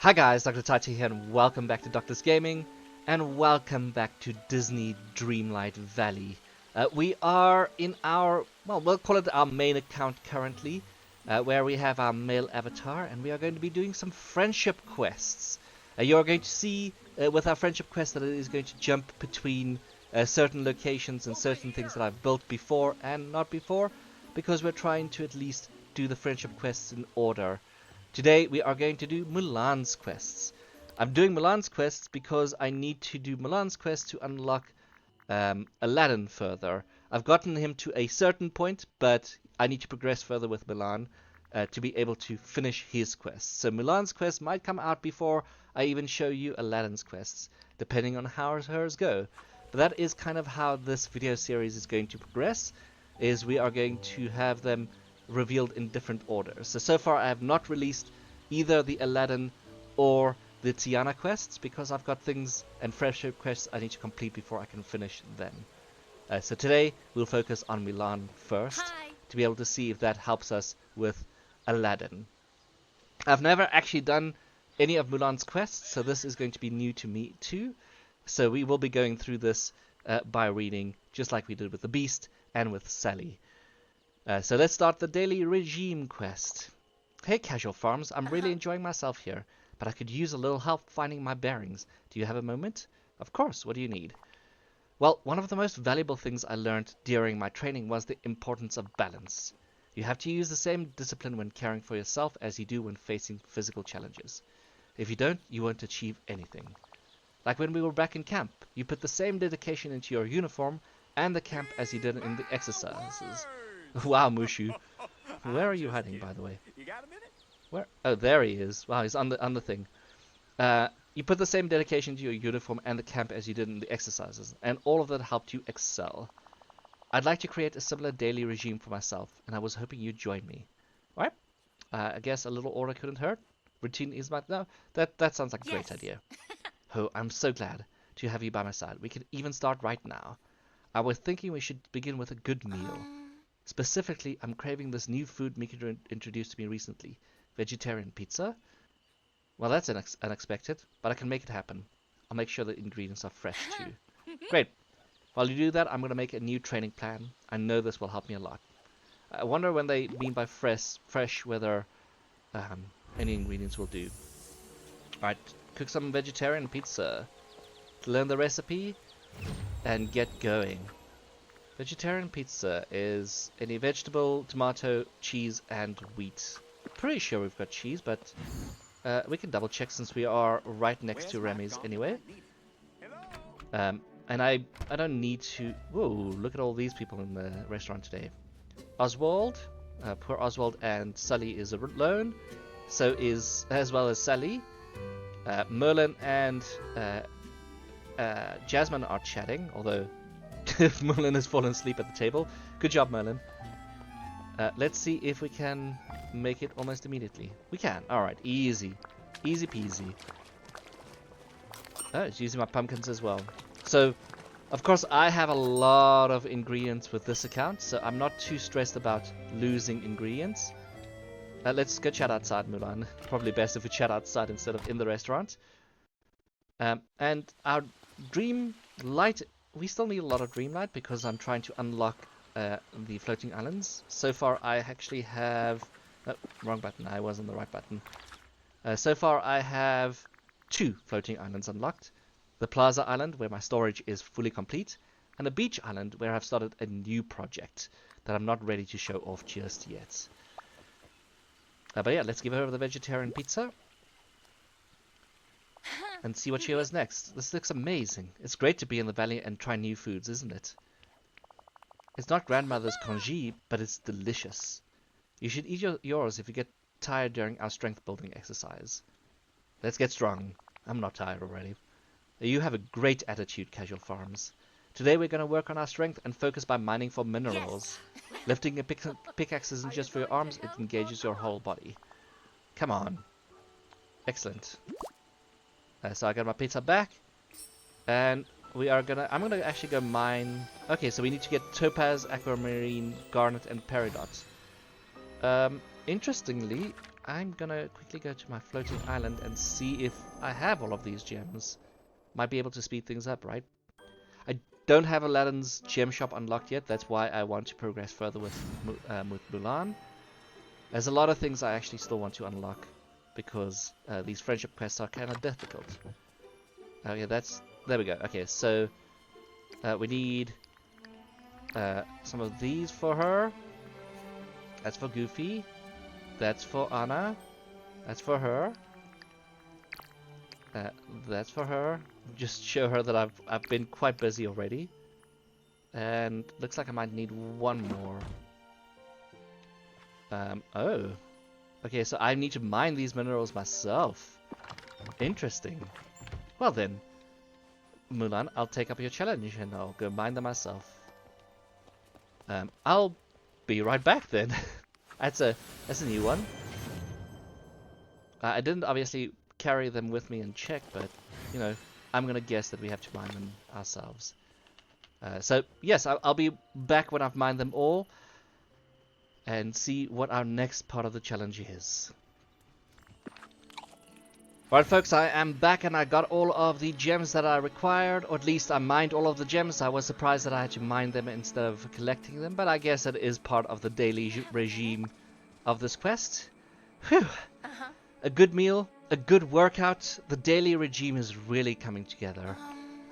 Hi guys, Dr. Tati here and welcome back to Doctor's Gaming and welcome back to Disney Dreamlight Valley. We are in our, well, we'll call it our main account currently, where we have our male avatar and we are going to be doing some friendship quests. You're going to see with our friendship quest that it is going to jump between certain locations and certain things that I've built before and not before, because we're trying to at least do the friendship quests in order. Today we are going to do Mulan's quests. I'm doing Mulan's quests because I need to do Mulan's quest to unlock Aladdin further. I've gotten him to a certain point, but I need to progress further with Mulan to be able to finish his quests. So Mulan's quest might come out before I even show you Aladdin's quests, depending on how hers go. But that is kind of how this video series is going to progress, is we are going to have them revealed in different orders. So far I have not released either the Aladdin or the Tiana quests because I've got things and friendship quests I need to complete before I can finish them. So today we'll focus on Mulan first to be able to see if that helps us with Aladdin. I've never actually done any of Mulan's quests, so this is going to be new to me too. So we will be going through this by reading, just like we did with the Beast and with Sally. So let's start the daily regime quest. Hey Casual Farms, I'm really enjoying myself here, but I could use a little help finding my bearings. Do you have a moment? Of course, what do you need? Well, one of the most valuable things I learned during my training was the importance of balance. You have to use the same discipline when caring for yourself as you do when facing physical challenges. If you don't, you won't achieve anything. Like when we were back in camp, you put the same dedication into your uniform and the camp as you did in the exercises. Wow, Mushu. Where are you hiding, by the way? You got a minute? Where? Oh, there he is. Wow, he's on the thing. You put the same dedication to your uniform and the camp as you did in the exercises, and all of that helped you excel. I'd like to create a similar daily regime for myself, and I was hoping you'd join me. Alright? I guess a little order couldn't hurt. Routine is my... No, that sounds like a great idea. Oh, I'm so glad to have you by my side. We can even start right now. I was thinking we should begin with a good meal. Specifically, I'm craving this new food Mika introduced to me recently. Vegetarian pizza? Well, that's unexpected, but I can make it happen. I'll make sure the ingredients are fresh too. Great. While you do that, I'm going to make a new training plan. I know this will help me a lot. I wonder when they mean by fresh whether any ingredients will do. Alright, cook some vegetarian pizza. Learn the recipe and get going. Vegetarian pizza is any vegetable, tomato, cheese, and wheat. Pretty sure we've got cheese, but we can double check since we are right next to Remy's anyway. And I don't need to... Whoa, look at all these people in the restaurant today. Oswald, poor Oswald, and Sully is alone. So is, as well as Sally. Merlin and Jasmine are chatting, although Merlin has fallen asleep at the table. Good job, Merlin. Let's see if we can make it almost immediately. We can. Alright, easy. Easy peasy. Oh, it's using my pumpkins as well. So, of course, I have a lot of ingredients with this account, so I'm not too stressed about losing ingredients. Let's go chat outside, Mulan. Probably best if we chat outside instead of in the restaurant. And our dream light... We still need a lot of Dreamlight because I'm trying to unlock the floating islands. So far I actually have... Oh, wrong button. I was on the right button. So far I have 2 floating islands unlocked. The Plaza Island, where my storage is fully complete, and a beach island where I've started a new project that I'm not ready to show off just yet. But yeah, let's give her the vegetarian pizza and see what she has next. This looks amazing. It's great to be in the valley and try new foods, isn't it? It's not grandmother's congee, but it's delicious. You should eat yours if you get tired during our strength building exercise. Let's get strong. I'm not tired already. You have a great attitude, Casual Farms. Today we're going to work on our strength and focus by mining for minerals. Lifting a pickaxe isn't just for your arms, it engages your whole body. Come on. Excellent. So I got my pizza back, and I'm gonna actually go mine. Okay, so we need to get topaz, aquamarine, garnet, and peridot. Interestingly, I'm gonna quickly go to my floating island and see if I have all of these gems. Might be able to speed things up, right? I don't have Aladdin's gem shop unlocked yet. That's why I want to progress further with Mulan. There's a lot of things I actually still want to unlock because these friendship quests are kind of difficult. Okay, there we go. Okay, so we need some of these for her. That's for Goofy. That's for Anna. That's for her. That's for her. Just show her that I've been quite busy already. And looks like I might need one more. Oh. Okay, so I need to mine these minerals myself. Interesting. Well then, Mulan, I'll take up your challenge and I'll go mine them myself. I'll be right back then. That's a new one. I didn't obviously carry them with me and check, but you know, I'm gonna guess that we have to mine them ourselves. So yes, I'll be back when I've mined them all and see what our next part of the challenge is. Alright folks, I am back and I got all of the gems that I required, or at least I mined all of the gems. I was surprised that I had to mine them instead of collecting them, but I guess it is part of the daily regime of this quest. Whew! A good meal, a good workout, the daily regime is really coming together.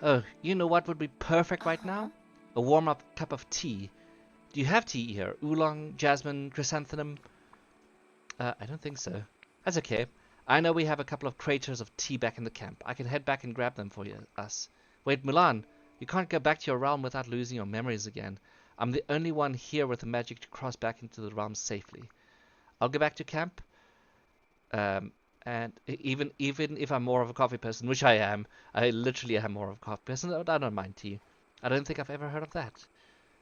Oh, you know what would be perfect right now? A warm-up cup of tea. Do you have tea here? Oolong, jasmine, chrysanthemum? I don't think so. That's okay. I know we have a couple of craters of tea back in the camp. I can head back and grab them for us. Wait, Mulan, you can't go back to your realm without losing your memories again. I'm the only one here with the magic to cross back into the realm safely. I'll go back to camp. And even if I'm more of a coffee person, which I am, I literally am more of a coffee person, I don't mind tea. I don't think I've ever heard of that.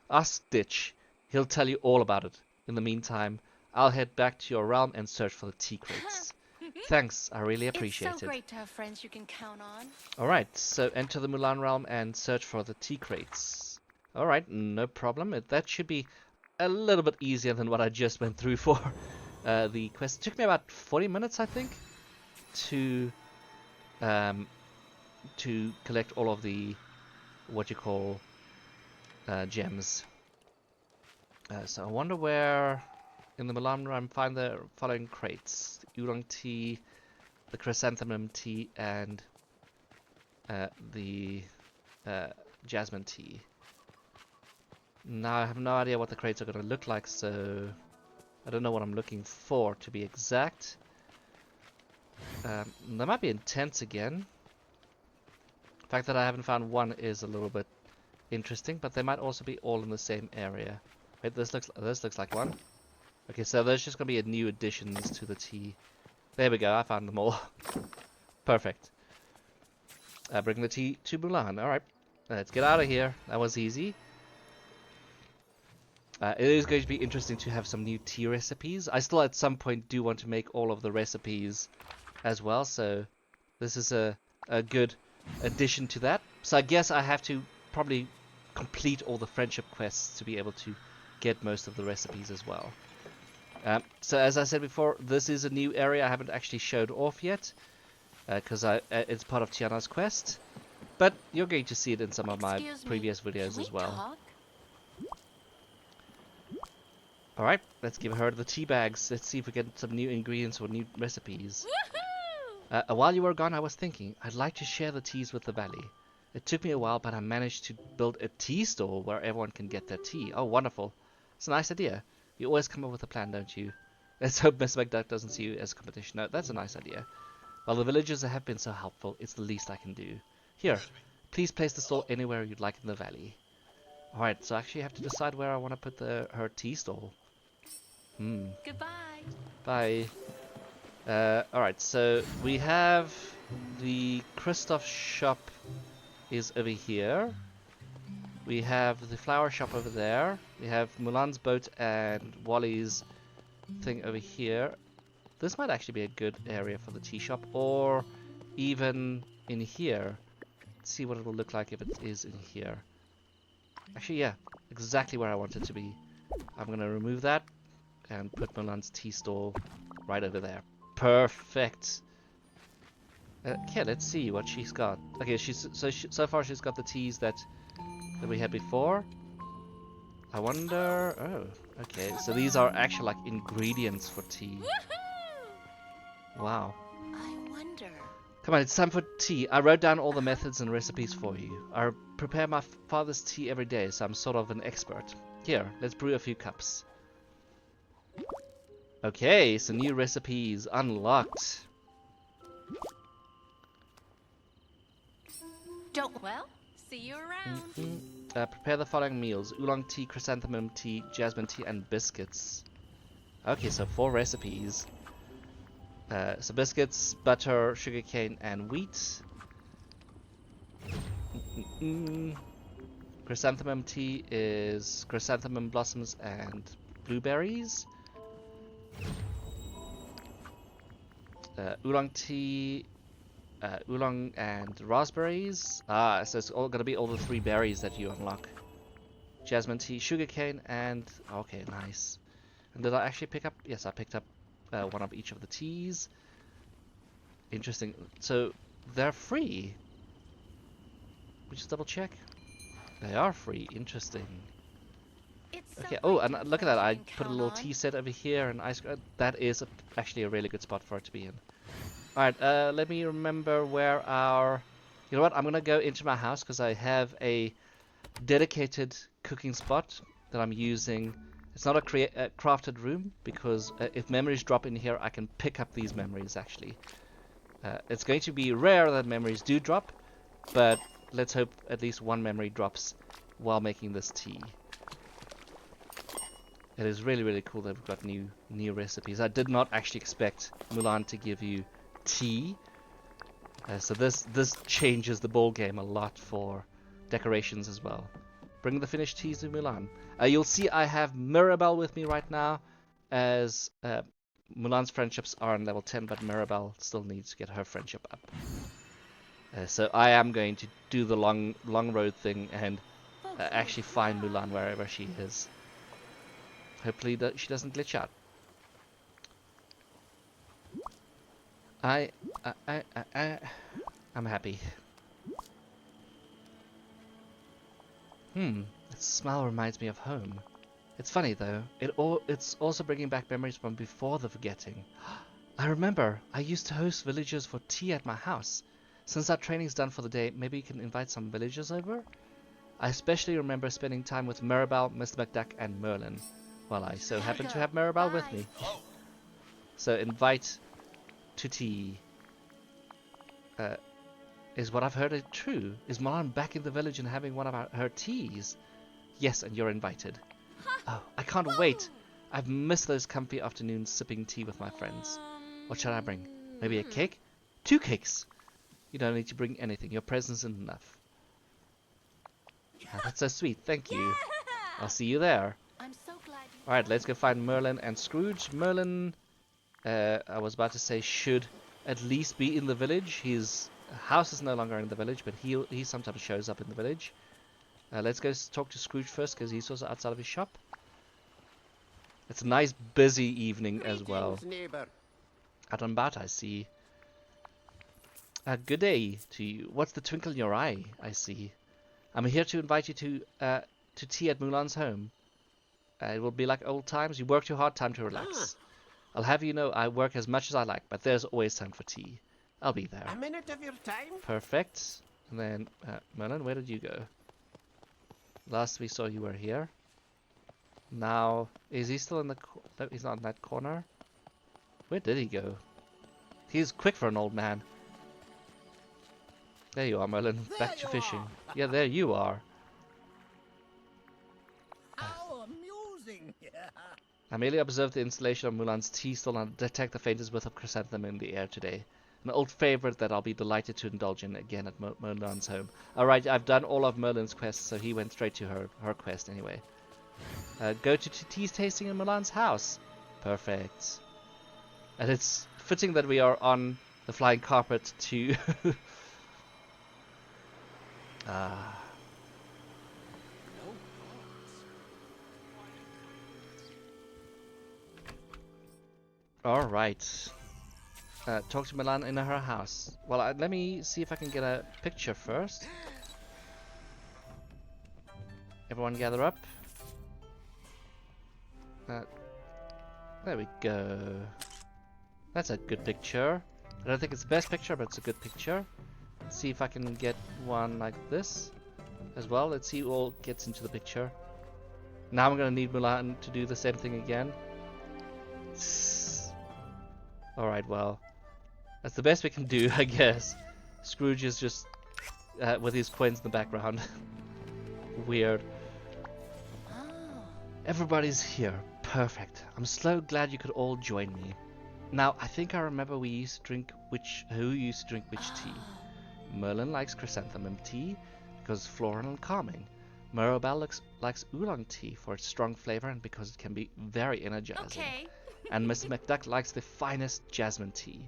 Ask Stitch. He'll tell you all about it. In the meantime, I'll head back to your realm and search for the tea crates. Thanks, I really appreciate it. It's so great to have friends you can count on. Alright, so enter the Mulan realm and search for the tea crates. Alright, no problem. That should be a little bit easier than what I just went through for the quest. It took me about 40 minutes, I think, to collect all of the gems. So I wonder where in the Mulan realm find the following crates: the oolong tea, the chrysanthemum tea, and the jasmine tea. Now I have no idea what the crates are going to look like, so I don't know what I'm looking for to be exact. They might be intense again. The fact that I haven't found one is a little bit interesting, but they might also be all in the same area. Wait, this looks like one. Okay, so there's just gonna be new additions to the tea. There we go, I found them all. Perfect. Bring the tea to Mulan. Alright, let's get out of here. That was easy. It is going to be interesting to have some new tea recipes. I still at some point do want to make all of the recipes as well, so this is a good addition to that. So I guess I have to probably complete all the friendship quests to be able to get most of the recipes as well. So as I said before, this is a new area I haven't actually showed off yet, because it's part of Tiana's quest, but you're going to see it in some of my previous videos as well. Talk? Alright, let's give her the tea bags. Let's see if we get some new ingredients or new recipes. While you were gone, I was thinking, I'd like to share the teas with the valley. It took me a while, but I managed to build a tea stall where everyone can get their tea. Oh, wonderful. It's a nice idea. You always come up with a plan, don't you? Let's hope Mr. McDuck doesn't see you as a competition. No, that's a nice idea. While the villagers have been so helpful, it's the least I can do. Here, please place the stall anywhere you'd like in the valley. Alright, so I actually have to decide where I want to put her tea stall. Goodbye. Bye. Alright, so we have the Kristoff shop is over here. We have the flower shop over there. We have Mulan's boat and Wally's thing over here. This might actually be a good area for the tea shop, or even in here. Let's see what it will look like if it is in here. Actually, yeah, exactly where I want it to be. I'm gonna remove that and put Mulan's tea stall right over there. Perfect. Okay, let's see what she's got. Okay, so far she's got the teas that we had before. I wonder. Oh, okay. So these are actually like ingredients for tea. Wow. I wonder. Come on, it's time for tea. I wrote down all the methods and recipes for you. I prepare my father's tea every day, so I'm sort of an expert. Here, let's brew a few cups. Okay, so new recipes unlocked. Don't. Well, see you around. Prepare the following meals: oolong tea, chrysanthemum tea, jasmine tea, and biscuits. Okay, so 4 recipes. So biscuits, butter, sugarcane, and wheat. Chrysanthemum tea is chrysanthemum blossoms and blueberries. Oolong tea, oolong and raspberries. Ah, so it's all gonna be all the 3 berries that you unlock. Jasmine tea, sugarcane, and okay, nice. And did I actually pick up? Yes, I picked up one of each of the teas. Interesting. So they're free. We just double check. They are free. Interesting. It's Okay. so Oh, great and to have look at that. friends I you can put a count little on. tea set over here and ice cream. That is actually a really good spot for it to be in. All right. Let me remember where our. You know what? I'm gonna go into my house because I have a dedicated cooking spot that I'm using. It's not a crafted room because if memories drop in here, I can pick up these memories actually. It's going to be rare that memories do drop, but let's hope at least one memory drops while making this tea. It is really, really cool that we've got new recipes. I did not actually expect Mulan to give you tea. So this changes the ball game a lot for decorations as well. Bring the finished teas to Mulan. You'll see I have Mirabelle with me right now, as Mulan's friendships are on level 10, but Mirabelle still needs to get her friendship up. So I am going to do the long road thing and actually find Mulan wherever she is. Hopefully that she doesn't glitch out. I, I'm happy. The smell reminds me of home. It's funny though. It's also bringing back memories from before the forgetting. I remember. I used to host villagers for tea at my house. Since our training's done for the day, maybe you can invite some villagers over? I especially remember spending time with Mirabelle, Mr. McDuck, and Merlin. Well, I so happen to have Mirabelle with me. So invite to tea. Is what I've heard true? Is Mulan back in the village and having one of her teas? Yes, and you're invited. Oh, I can't wait. I've missed those comfy afternoons sipping tea with my friends. What shall I bring? Maybe a cake? 2 cakes! You don't need to bring anything. Your presence is enough. Oh, that's so sweet. Thank you. I'll see you there. I'm so glad you. Alright, let's go find Merlin and Scrooge. Merlin, I was about to say, should at least be in the village. His house is no longer in the village, but he sometimes shows up in the village. Let's go talk to Scrooge first, because he's also outside of his shop. It's a nice busy evening as well. Neighbor. Out and about, I see. Good day to you. What's the twinkle in your eye? I see. I'm here to invite you to tea at Mulan's home. It will be like old times. You work too hard, time to relax. I'll have you know I work as much as I like, but there's always time for tea. I'll be there. A minute of your time? Perfect. And then, Merlin, where did you go? Last we saw you were here. Now, is he still in the... No, he's not in that corner. Where did he go? He's quick for an old man. There you are, Merlin. Back to fishing. Yeah, there you are. How amusing! I merely observed the installation of Mulan's tea stall and detect the faintest whiff of chrysanthemum in the air today. An old favorite that I'll be delighted to indulge in again at Mulan's home. Alright, I've done all of Merlin's quests, so he went straight to her quest anyway. Go to tea tasting in Mulan's house. Perfect. And it's fitting that we are on the flying carpet to... Alright. Talk to Mulan in her house. Well, let me see if I can get a picture first. Everyone gather up. There we go. That's a good picture. I don't think it's the best picture, but it's a good picture. Let's see if I can get one like this as well. Let's see who all gets into the picture. Now I'm gonna need Mulan to do the same thing again. Alright, well, that's the best we can do, I guess. Scrooge is just with his coins in the background. Weird. Everybody's here. Perfect. I'm so glad you could all join me. Now, I think I remember who used to drink which tea. Merlin likes chrysanthemum tea because it's floral and calming. Mirabelle likes oolong tea for its strong flavor and because it can be very energizing. Okay. And Mr. McDuck likes the finest jasmine tea,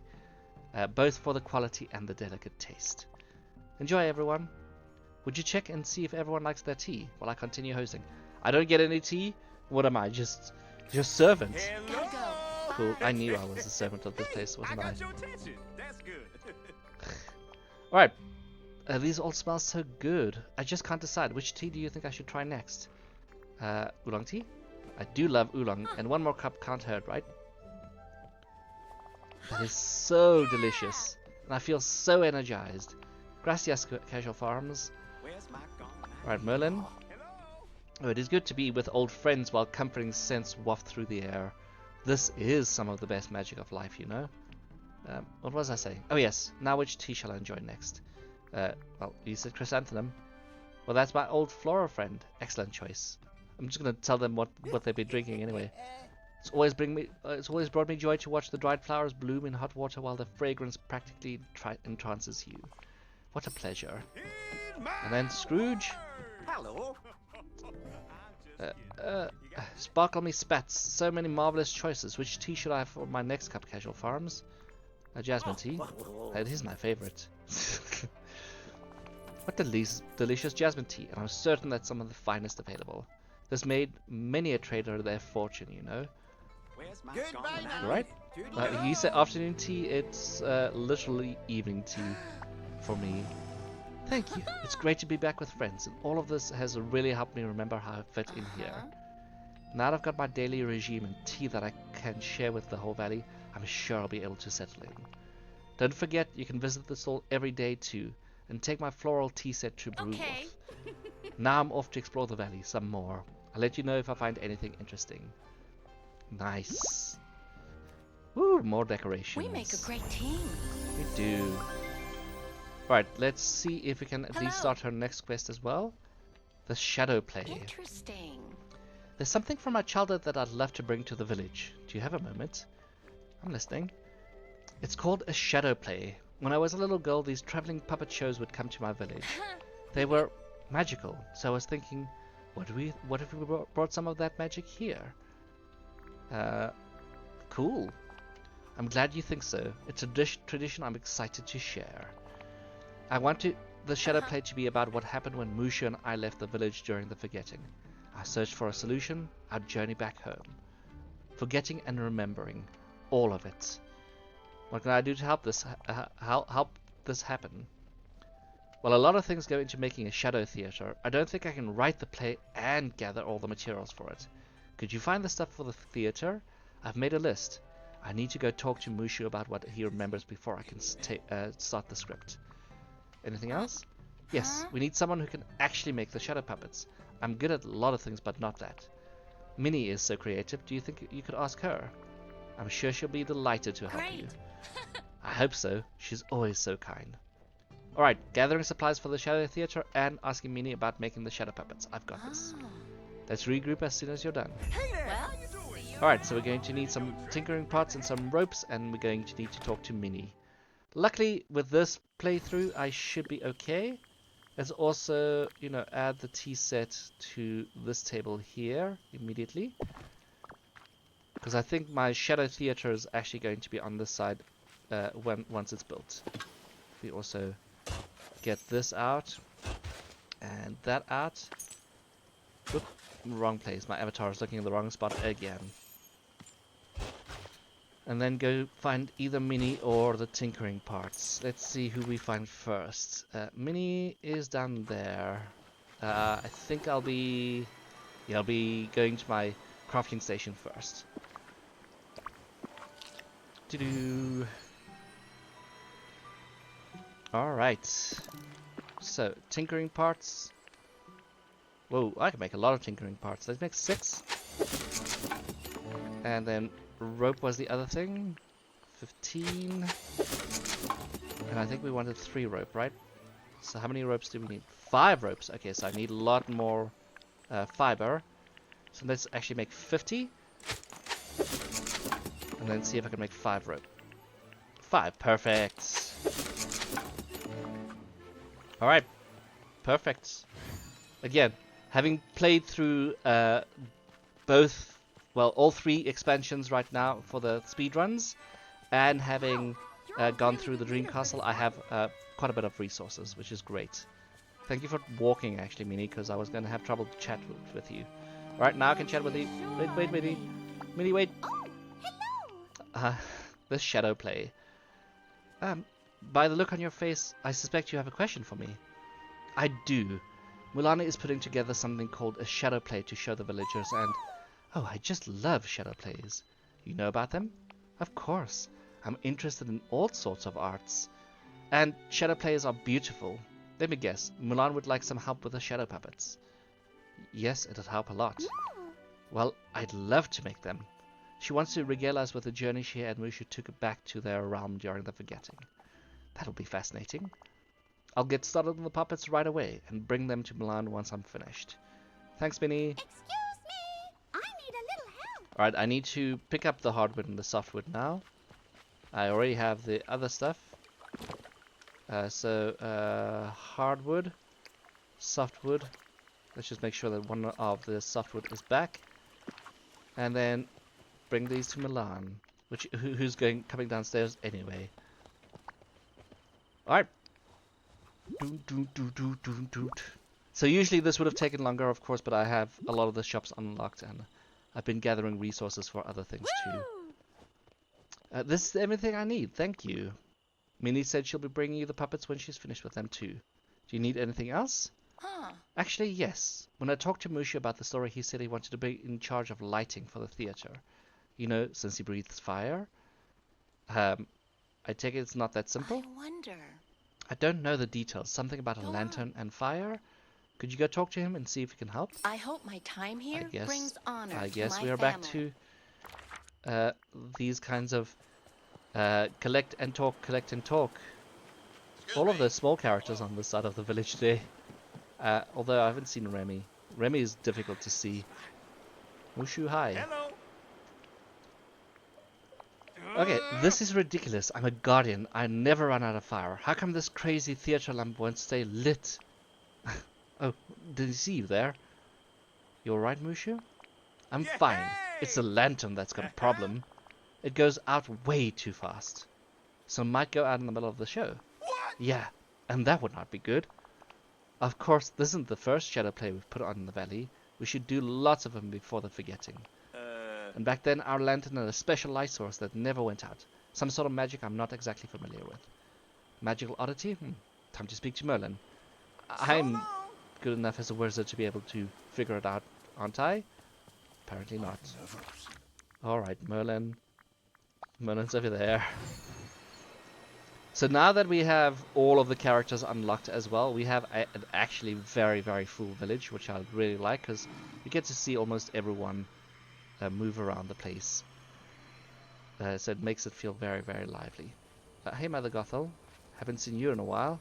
both for the quality and the delicate taste. Enjoy, everyone. Would you check and see if everyone likes their tea while I continue hosting? I don't get any tea? What am I, just your servant? Gotta go. Cool, I knew I was the servant of this place, wasn't I? got your attention. That's good. Alright, these all smell so good. I just can't decide. Which tea do you think I should try next? Oolong tea? I do love oolong, and one more cup can't hurt, right? That is so delicious, and I feel so energized. Gracias, Casual Farms. Where's my gone? Alright, Merlin. Hello. Oh, it is good to be with old friends while comforting scents waft through the air. This is some of the best magic of life, you know. What was I saying? Oh yes, now which tea shall I enjoy next? Well, you said chrysanthemum. Well, that's my old floral friend. Excellent choice. I'm just gonna tell them what they've been drinking anyway. It's always brought me joy to watch the dried flowers bloom in hot water while the fragrance practically entrances you. What a pleasure. And then Scrooge. Hello. Sparkle me spats. So many marvelous choices. Which tea should I have for my next cup, Casual Farms? Jasmine tea. That is my favorite. What delicious jasmine tea, and I'm certain that's some of the finest available. This made many a trader their fortune, you know. Where's my Goodbye gone? now. Right? Toodaloo. You say afternoon tea, it's literally evening tea for me. Thank you. It's great to be back with friends, and all of this has really helped me remember how I fit in here. Now that I've got my daily regime and tea that I can share with the whole valley, I'm sure I'll be able to settle in. Don't forget, you can visit the stall every day too, and take my floral tea set to brew Okay. with. Now I'm off to explore the valley some more. I'll let you know if I find anything interesting. Nice. Woo, more decorations. We make a great team. We do. Right, let's see if we can at least Hello. start her next quest as well. The shadow play. Interesting. There's something from my childhood that I'd love to bring to the village. Do you have a moment? I'm listening. It's called a shadow play. When I was a little girl, these traveling puppet shows would come to my village. They were magical, so I was thinking, what if we brought some of that magic here? Cool. I'm glad you think so. It's a tradition I'm excited to share. I want the shadow play to be about what happened when Musha and I left the village during the forgetting. Our search for a solution, our journey back home. Forgetting and remembering. All of it. What can I do to help this happen? Well, a lot of things go into making a shadow theater. I don't think I can write the play and gather all the materials for it. Could you find the stuff for the theater? I've made a list. I need to go talk to Mushu about what he remembers before I can start the script. Anything else? Yes, we need someone who can actually make the shadow puppets. I'm good at a lot of things, but not that. Minnie is so creative. Do you think you could ask her? I'm sure she'll be delighted to help you. Great. I hope so. She's always so kind. Alright, gathering supplies for the shadow theater and asking Minnie about making the shadow puppets. I've got this. Let's regroup as soon as you're done. Well, see you Alright, so we're going to need some tinkering pots and some ropes, and we're going to need to talk to Minnie. Luckily, with this playthrough, I should be okay. Let's also, add the tea set to this table here immediately. Because I think my shadow theater is actually going to be on this side once it's built. We also get this out and that out. Whoop, wrong place. My avatar is looking in the wrong spot again. And then go find either Minnie or the tinkering parts. Let's see who we find first. Minnie is down there. I think I'll be going to my crafting station first. Doo-doo. Alright. So, tinkering parts. Whoa, I can make a lot of tinkering parts. Let's make 6. And then rope was the other thing. 15. And I think we wanted 3 rope, right? So how many ropes do we need? 5 ropes. Okay, so I need a lot more fiber. So let's actually make 50. And then see if I can make 5 rope. 5, perfect. Alright, perfect. Again, having played through both, well, all 3 expansions right now for the speedruns, and having gone through the Dream Castle, I have quite a bit of resources, which is great. Thank you for walking, actually, Minnie, because I was going to have trouble to chat with you. Alright, now I can chat with you. Wait, Minnie. Minnie, wait. Oh, hello. This shadow play. By the look on your face, I suspect you have a question for me. I do. Mulan is putting together something called a shadow play to show the villagers, and oh, I just love shadow plays. You know about them? Of course. I'm interested in all sorts of arts. And shadow plays are beautiful. Let me guess, Mulan would like some help with the shadow puppets. Yes, it'd help a lot. Well, I'd love to make them. She wants to regale us with the journey she and Mushu took back to their realm during the forgetting. That'll be fascinating. I'll get started on the puppets right away and bring them to Mulan once I'm finished. Thanks, Minnie. Excuse me. I need a little help. Alright, I need to pick up the hardwood and the softwood now. I already have the other stuff. Hardwood, softwood. Let's just make sure that one of the softwood is back. And then bring these to Mulan, who's coming downstairs anyway. Alright. So usually this would have taken longer, of course, but I have a lot of the shops unlocked and I've been gathering resources for other things too. This is everything I need, thank you. Minnie said she'll be bringing you the puppets when she's finished with them too. Do you need anything else? Huh. Actually, yes. When I talked to Mushu about the story, he said he wanted to be in charge of lighting for the theater. You know, since he breathes fire. I take it it's not that simple? I wonder. I don't know the details. Something about a lantern and fire? Could you go talk to him and see if he can help? I hope my time here brings honor I to guess my we are back to these kinds of collect and talk. All of the small characters on this side of the village today. Although I haven't seen Remy. Remy is difficult to see. Mushu, hi. Hello. Okay, this is ridiculous. I'm a guardian. I never run out of fire. How come this crazy theater lamp won't stay lit? Oh, did you see you there? You alright, Mushu? I'm fine. It's the lantern that's got a problem. It goes out way too fast. So it might go out in the middle of the show. What? Yeah, and that would not be good. Of course, this isn't the first shadow play we've put on in the valley. We should do lots of them before the forgetting. And back then, our lantern had a special light source that never went out. Some sort of magic I'm not exactly familiar with. Magical oddity? Time to speak to Merlin. I'm good enough as a wizard to be able to figure it out, aren't I? Apparently not. Alright, Merlin. Merlin's over there. So now that we have all of the characters unlocked as well, we have an actually very, very full village, which I really like, because you get to see almost everyone move around the place. So it makes it feel very, very lively. Hey, Mother Gothel. Haven't seen you in a while.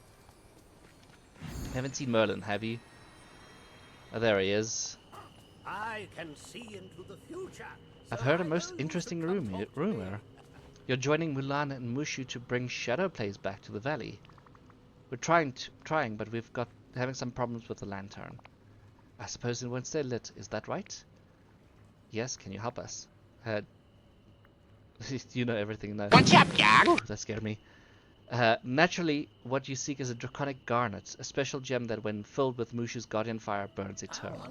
Haven't seen Merlin, have you? Oh, there he is. I can see into the future. I've heard a most interesting rumor. You're joining Mulan and Mushu to bring shadow plays back to the valley. We're trying, but we've got having some problems with the lantern. I suppose it won't stay lit. Is that right? Yes. Can you help us? You know everything now. What's up, Doc? That scared me. Naturally, what you seek is a draconic garnet, a special gem that when filled with Mushu's guardian fire burns eternal.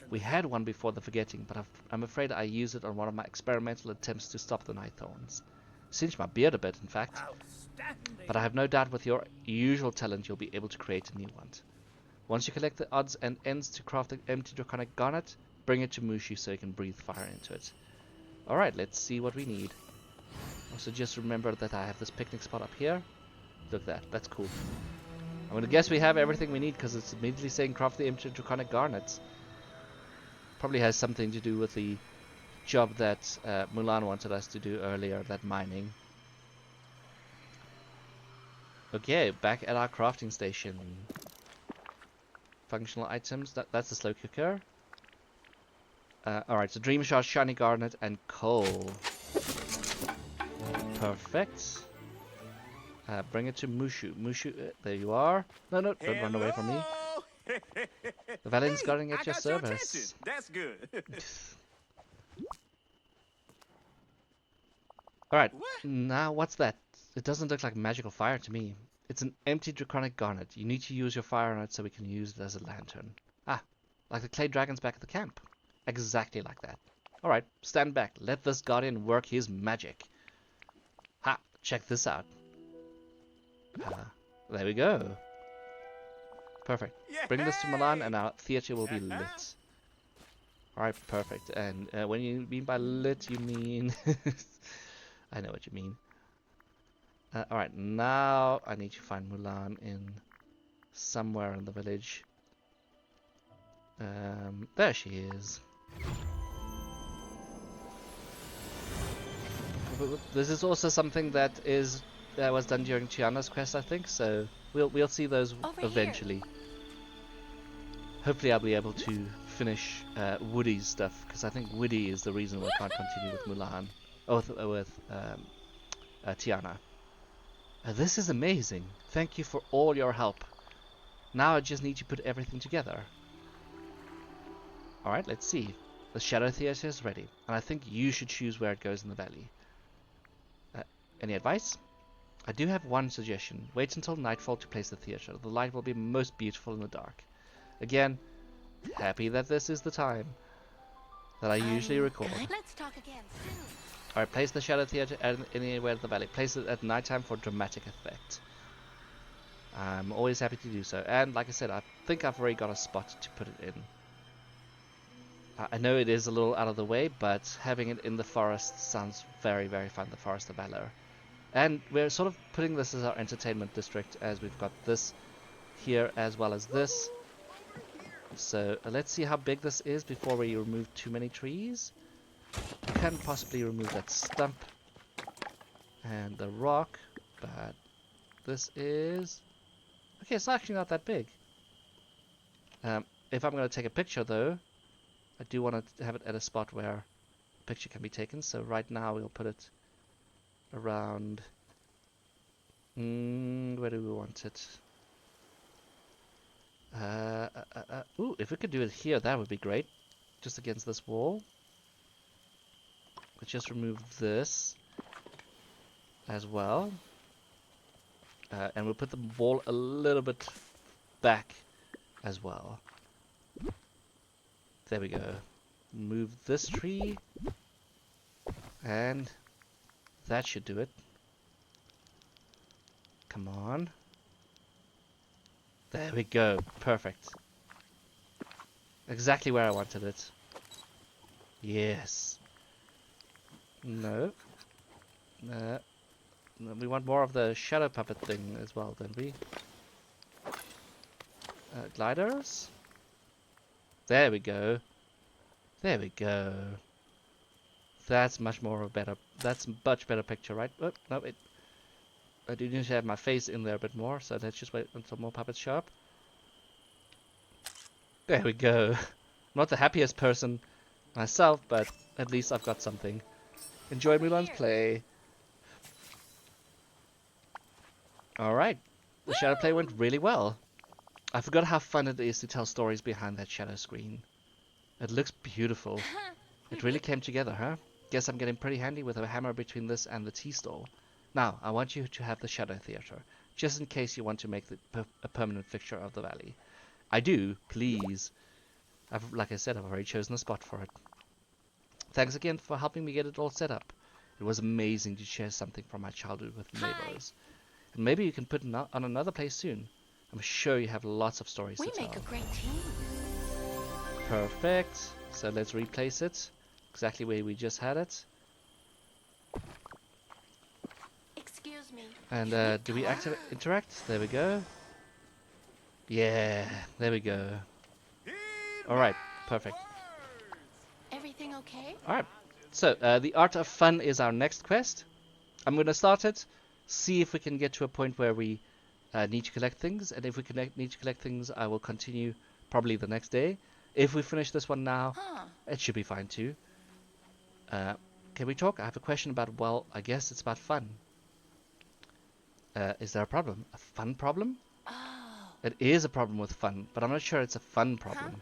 We had one before the forgetting, but I'm afraid I used it on one of my experimental attempts to stop the Nightthorns. Singed my beard a bit, in fact. But I have no doubt with your usual talent you'll be able to create a new one. Once you collect the odds and ends to craft the empty draconic garnet, bring it to Mushu so he can breathe fire into it. Alright, let's see what we need. Also just remember that I have this picnic spot up here. Look at that, that's cool. I'm gonna guess we have everything we need because it's immediately saying craft the empty draconic garnets. Probably has something to do with the job that Mulan wanted us to do earlier, that mining. Okay, back at our crafting station. Functional items, that's the slow cooker. Alright, so Dream Shard, Shiny Garnet, and Coal. Perfect. Bring it to Mushu. Mushu, there you are. No, don't run away from me. The Valiant's guarding at your service. That's good. Alright, now what's that? It doesn't look like magical fire to me. It's an empty draconic garnet. You need to use your fire on it so we can use it as a lantern. Ah, like the clay dragons back at the camp. Exactly like that. Alright, stand back. Let this guardian work his magic. Ha, check this out. There we go. Perfect. Bring this to Mulan and our theater will be lit. Alright, perfect. And when you mean by lit, you mean... I know what you mean. Alright, now I need to find Mulan in somewhere in the village. There she is. This is also something that was done during Tiana's quest, I think. So we'll see those eventually. Hopefully, I'll be able to finish Woody's stuff because I think Woody is the reason we can't continue with Mulan or with Tiana. This is amazing. Thank you for all your help. Now I just need to put everything together. Alright, let's see. The Shadow Theater is ready, and I think you should choose where it goes in the valley. Any advice? I do have one suggestion. Wait until nightfall to place the theater. The light will be most beautiful in the dark. Again, happy that this is the time that I usually record. Let's talk again soon. Alright, place the Shadow Theater anywhere in the valley. Place it at nighttime for dramatic effect. I'm always happy to do so. And like I said, I think I've already got a spot to put it in. I know it is a little out of the way, but having it in the forest sounds very, very fun. The Forest of Valor. And we're sort of putting this as our entertainment district, as we've got this here as well as this. So let's see how big this is before we remove too many trees. We can possibly remove that stump and the rock, but this is... okay, it's actually not that big. If I'm going to take a picture though, I do want to have it at a spot where a picture can be taken. So right now we'll put it around... where do we want it? Ooh, if we could do it here, that would be great. Just against this wall. Let's just remove this as well. And we'll put the wall a little bit back as well. There we go. Move this tree. And that should do it. Come on. There we go. Perfect. Exactly where I wanted it. Yes. No. No. We want more of the shadow puppet thing as well, don't we? Gliders? There we go. There we go. That's much more of a better... that's a much better picture, right? Oh, no, I do need to have my face in there a bit more, so let's just wait until more puppets show up. There we go. I'm not the happiest person myself, but at least I've got something. Enjoy Mulan's play. Alright. The shadow play went really well. I forgot how fun it is to tell stories behind that shadow screen. It looks beautiful. It really came together, huh? Guess I'm getting pretty handy with a hammer between this and the tea stall. Now, I want you to have the Shadow Theater, just in case you want to make a permanent fixture of the valley. I do, please. Like I said, I've already chosen a spot for it. Thanks again for helping me get it all set up. It was amazing to share something from my childhood with neighbors. And maybe you can put it on another place soon. I'm sure you have lots of stories to tell. We make a great team. Perfect. So let's replace it exactly where we just had it. Excuse me. And do we interact? There we go. Yeah, there we go. Alright, perfect. Everything okay? Alright, so the Art of Fun is our next quest. I'm going to start it, see if we can get to a point where we need to collect things. And if we need to collect things, I will continue probably the next day. If we finish this one now, it should be fine too. Can we talk? I have a question about, well, I guess it's about fun. Is there a problem? A fun problem? Oh. It is a problem with fun, but I'm not sure it's a fun problem.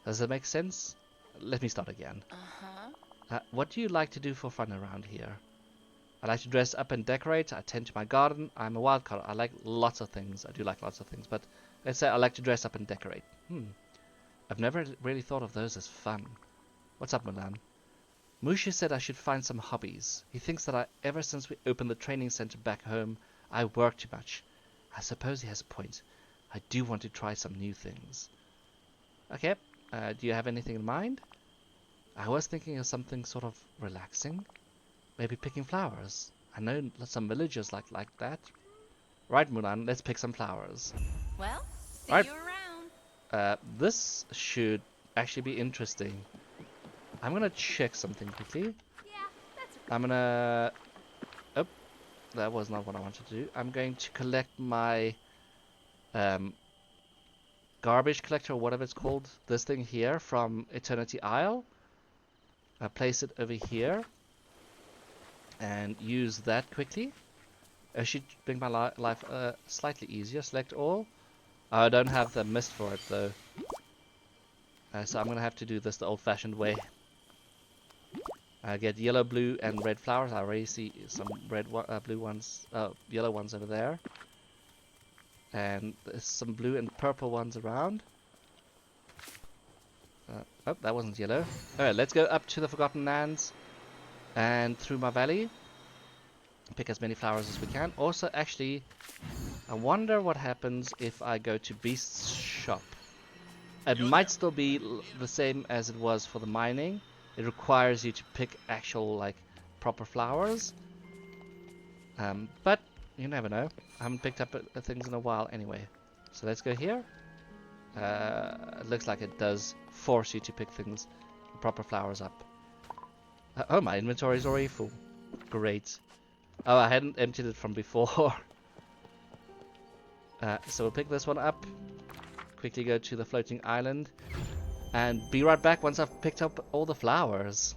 Does that make sense? Let me start again. What do you like to do for fun around here? I like to dress up and decorate. I tend to my garden. I'm a wild card. I like lots of things. I do like lots of things, but let's say I like to dress up and decorate. I've never really thought of those as fun. What's up, Mulan? Mushu said I should find some hobbies. He thinks that ever since we opened the training center back home, I work too much. I suppose he has a point. I do want to try some new things. Okay, do you have anything in mind? I was thinking of something sort of relaxing. Maybe picking flowers. I know some villagers like that. Right, Mulan, let's pick some flowers. Well, see you around. This should actually be interesting. I'm gonna check something quickly. Yeah, that's I'm gonna... Oh, that was not what I wanted to do. I'm going to collect my garbage collector, or whatever it's called. This thing here from Eternity Isle. Place it over here. And use that quickly. It should make my life slightly easier. Select all. I don't have the mist for it though. So I'm gonna have to do this the old-fashioned way. Get yellow, blue, and red flowers. I already see some blue ones, yellow ones over there. And there's some blue and purple ones around. Oh, that wasn't yellow. Alright, let's go up to the Forgotten Lands and through my valley. Pick as many flowers as we can. Also, actually, I wonder what happens if I go to Beast's shop. It might still be the same as it was for the mining. It requires you to pick actual, like, proper flowers. But you never know. I haven't picked up things in a while anyway. So let's go here. It looks like it does force you to pick things, proper flowers up. Oh, my inventory is already full. Great. Oh, I hadn't emptied it from before. So we'll pick this one up. Quickly go to the floating island. And be right back once I've picked up all the flowers.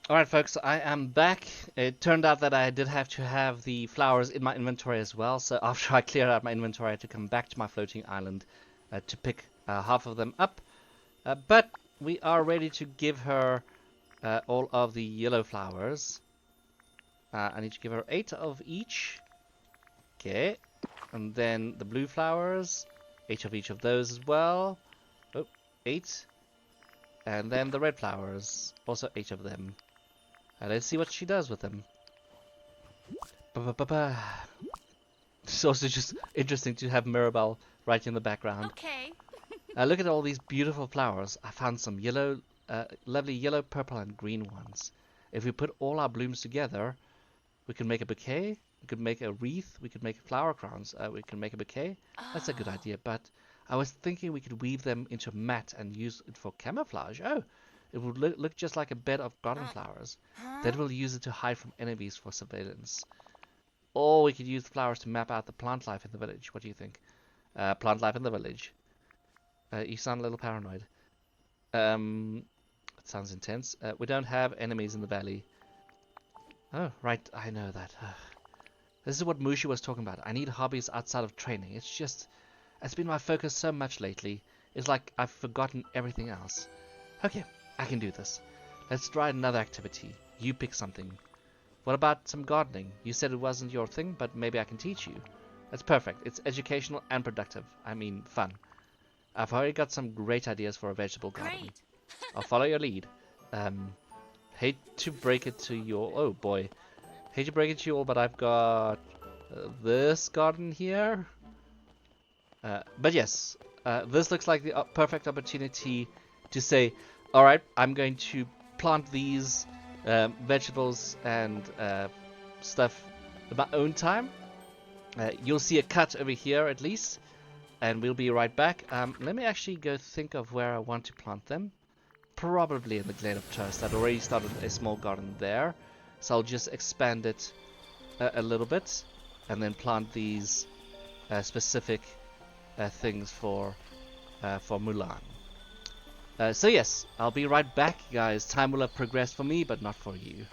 Alright folks, I am back. It turned out that I did have to have the flowers in my inventory as well. So after I cleared out my inventory, I had to come back to my floating island to pick half of them up. But we are ready to give her all of the yellow flowers. I need to give her 8 of each. Okay. And then the blue flowers. 8 of each of those as well. Oh, 8. And then the red flowers. Also 8 of them. Let's see what she does with them. It's also just interesting to have Mirabelle right in the background. Okay. Look at all these beautiful flowers. I found some yellow, lovely yellow, purple, and green ones. If we put all our blooms together, we can make a bouquet. We could make a wreath. We could make flower crowns. We can make a bouquet. That's a good idea. But I was thinking we could weave them into a mat and use it for camouflage. Oh, it would look just like a bed of garden flowers. Then we'll use it to hide from enemies for surveillance. Or we could use the flowers to map out the plant life in the village. What do you think? Plant life in the village. You sound a little paranoid. It sounds intense. We don't have enemies in the valley. Oh, right. I know that. This is what Mushu was talking about. I need hobbies outside of training. It's been my focus so much lately. It's like I've forgotten everything else. Okay, I can do this. Let's try another activity. You pick something. What about some gardening? You said it wasn't your thing, but maybe I can teach you. That's perfect. It's educational and productive. I mean, fun. I've already got some great ideas for a vegetable garden. Great. I'll follow your lead. Hate to break it to you all. Oh boy. Hate to break it to you all, but I've got this garden here. But yes, this looks like the perfect opportunity to say, alright, I'm going to plant these vegetables and stuff at my own time. You'll see a cut over here at least, and we'll be right back. Let me actually go think of where I want to plant them. Probably in the Glade of Trust. I'd already started a small garden there, so I'll just expand it a little bit, and then plant these specific things for Mulan. So yes, I'll be right back, guys. Time will have progressed for me, but not for you.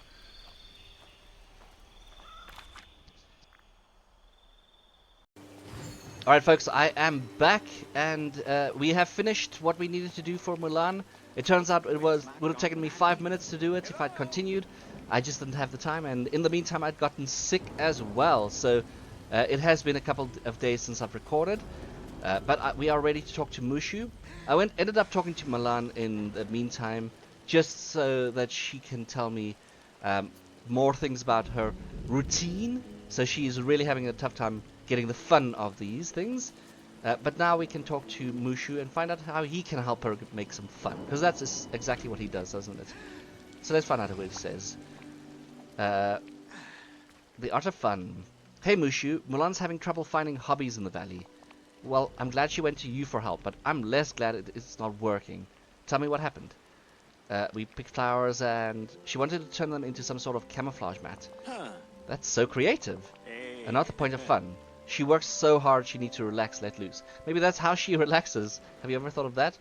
Alright folks, I am back, and we have finished what we needed to do for Mulan. It turns out it would have taken me 5 minutes to do it if I'd continued. I just didn't have the time, and in the meantime I'd gotten sick as well, so it has been a couple of days since I've recorded. But we are ready to talk to Mushu. I ended up talking to Mulan in the meantime, just so that she can tell me more things about her routine. So she is really having a tough time getting the fun of these things. But now we can talk to Mushu and find out how he can help her make some fun. Because that's exactly what he does, doesn't it? So let's find out what it says. The Art of Fun. Hey Mushu, Mulan's having trouble finding hobbies in the valley. Well, I'm glad she went to you for help, but I'm less glad it's not working. Tell me what happened. We picked flowers and she wanted to turn them into some sort of camouflage mat. That's so creative. Another point of fun. She works so hard she needs to relax, let loose. Maybe that's how she relaxes. Have you ever thought of that?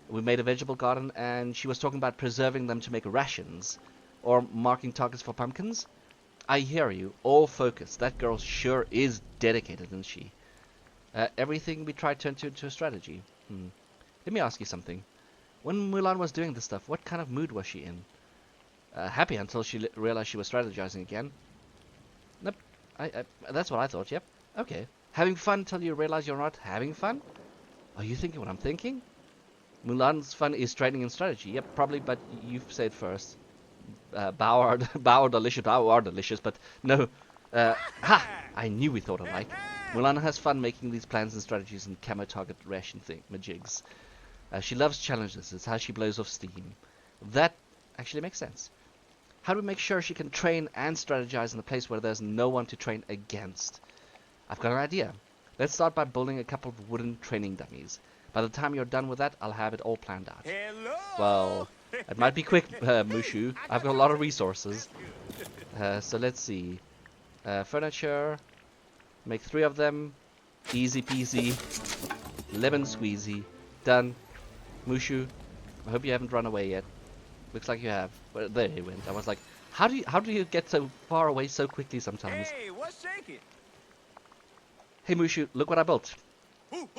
We made a vegetable garden and she was talking about preserving them to make rations. Or marking targets for pumpkins. I hear you. All focus. That girl sure is dedicated, isn't she? Everything we tried turned into a strategy. Let me ask you something. When Mulan was doing this stuff, what kind of mood was she in? Happy until she realized she was strategizing again. Nope. That's what I thought, yep. Okay. Having fun until you realize you're not having fun? Are you thinking what I'm thinking? Mulan's fun is training and strategy. Yep, probably, but you've said first. Bow are delicious, but no. Ha! I knew we thought alike. Mulan has fun making these plans and strategies and camo target ration majigs. She loves challenges. It's how she blows off steam. That actually makes sense. How do we make sure she can train and strategize in a place where there's no one to train against? I've got an idea. Let's start by building a couple of wooden training dummies. By the time you're done with that, I'll have it all planned out. Hello. Well, it might be quick, Mushu. I've got a lot of resources. So let's see. Furniture. Make 3 of them. Easy peasy. Lemon squeezy. Done. Mushu, I hope you haven't run away yet. Looks like you have. Well, there he went. I was like, how do you get so far away so quickly sometimes? Hey, what's shaking? Hey Mushu, look what I built.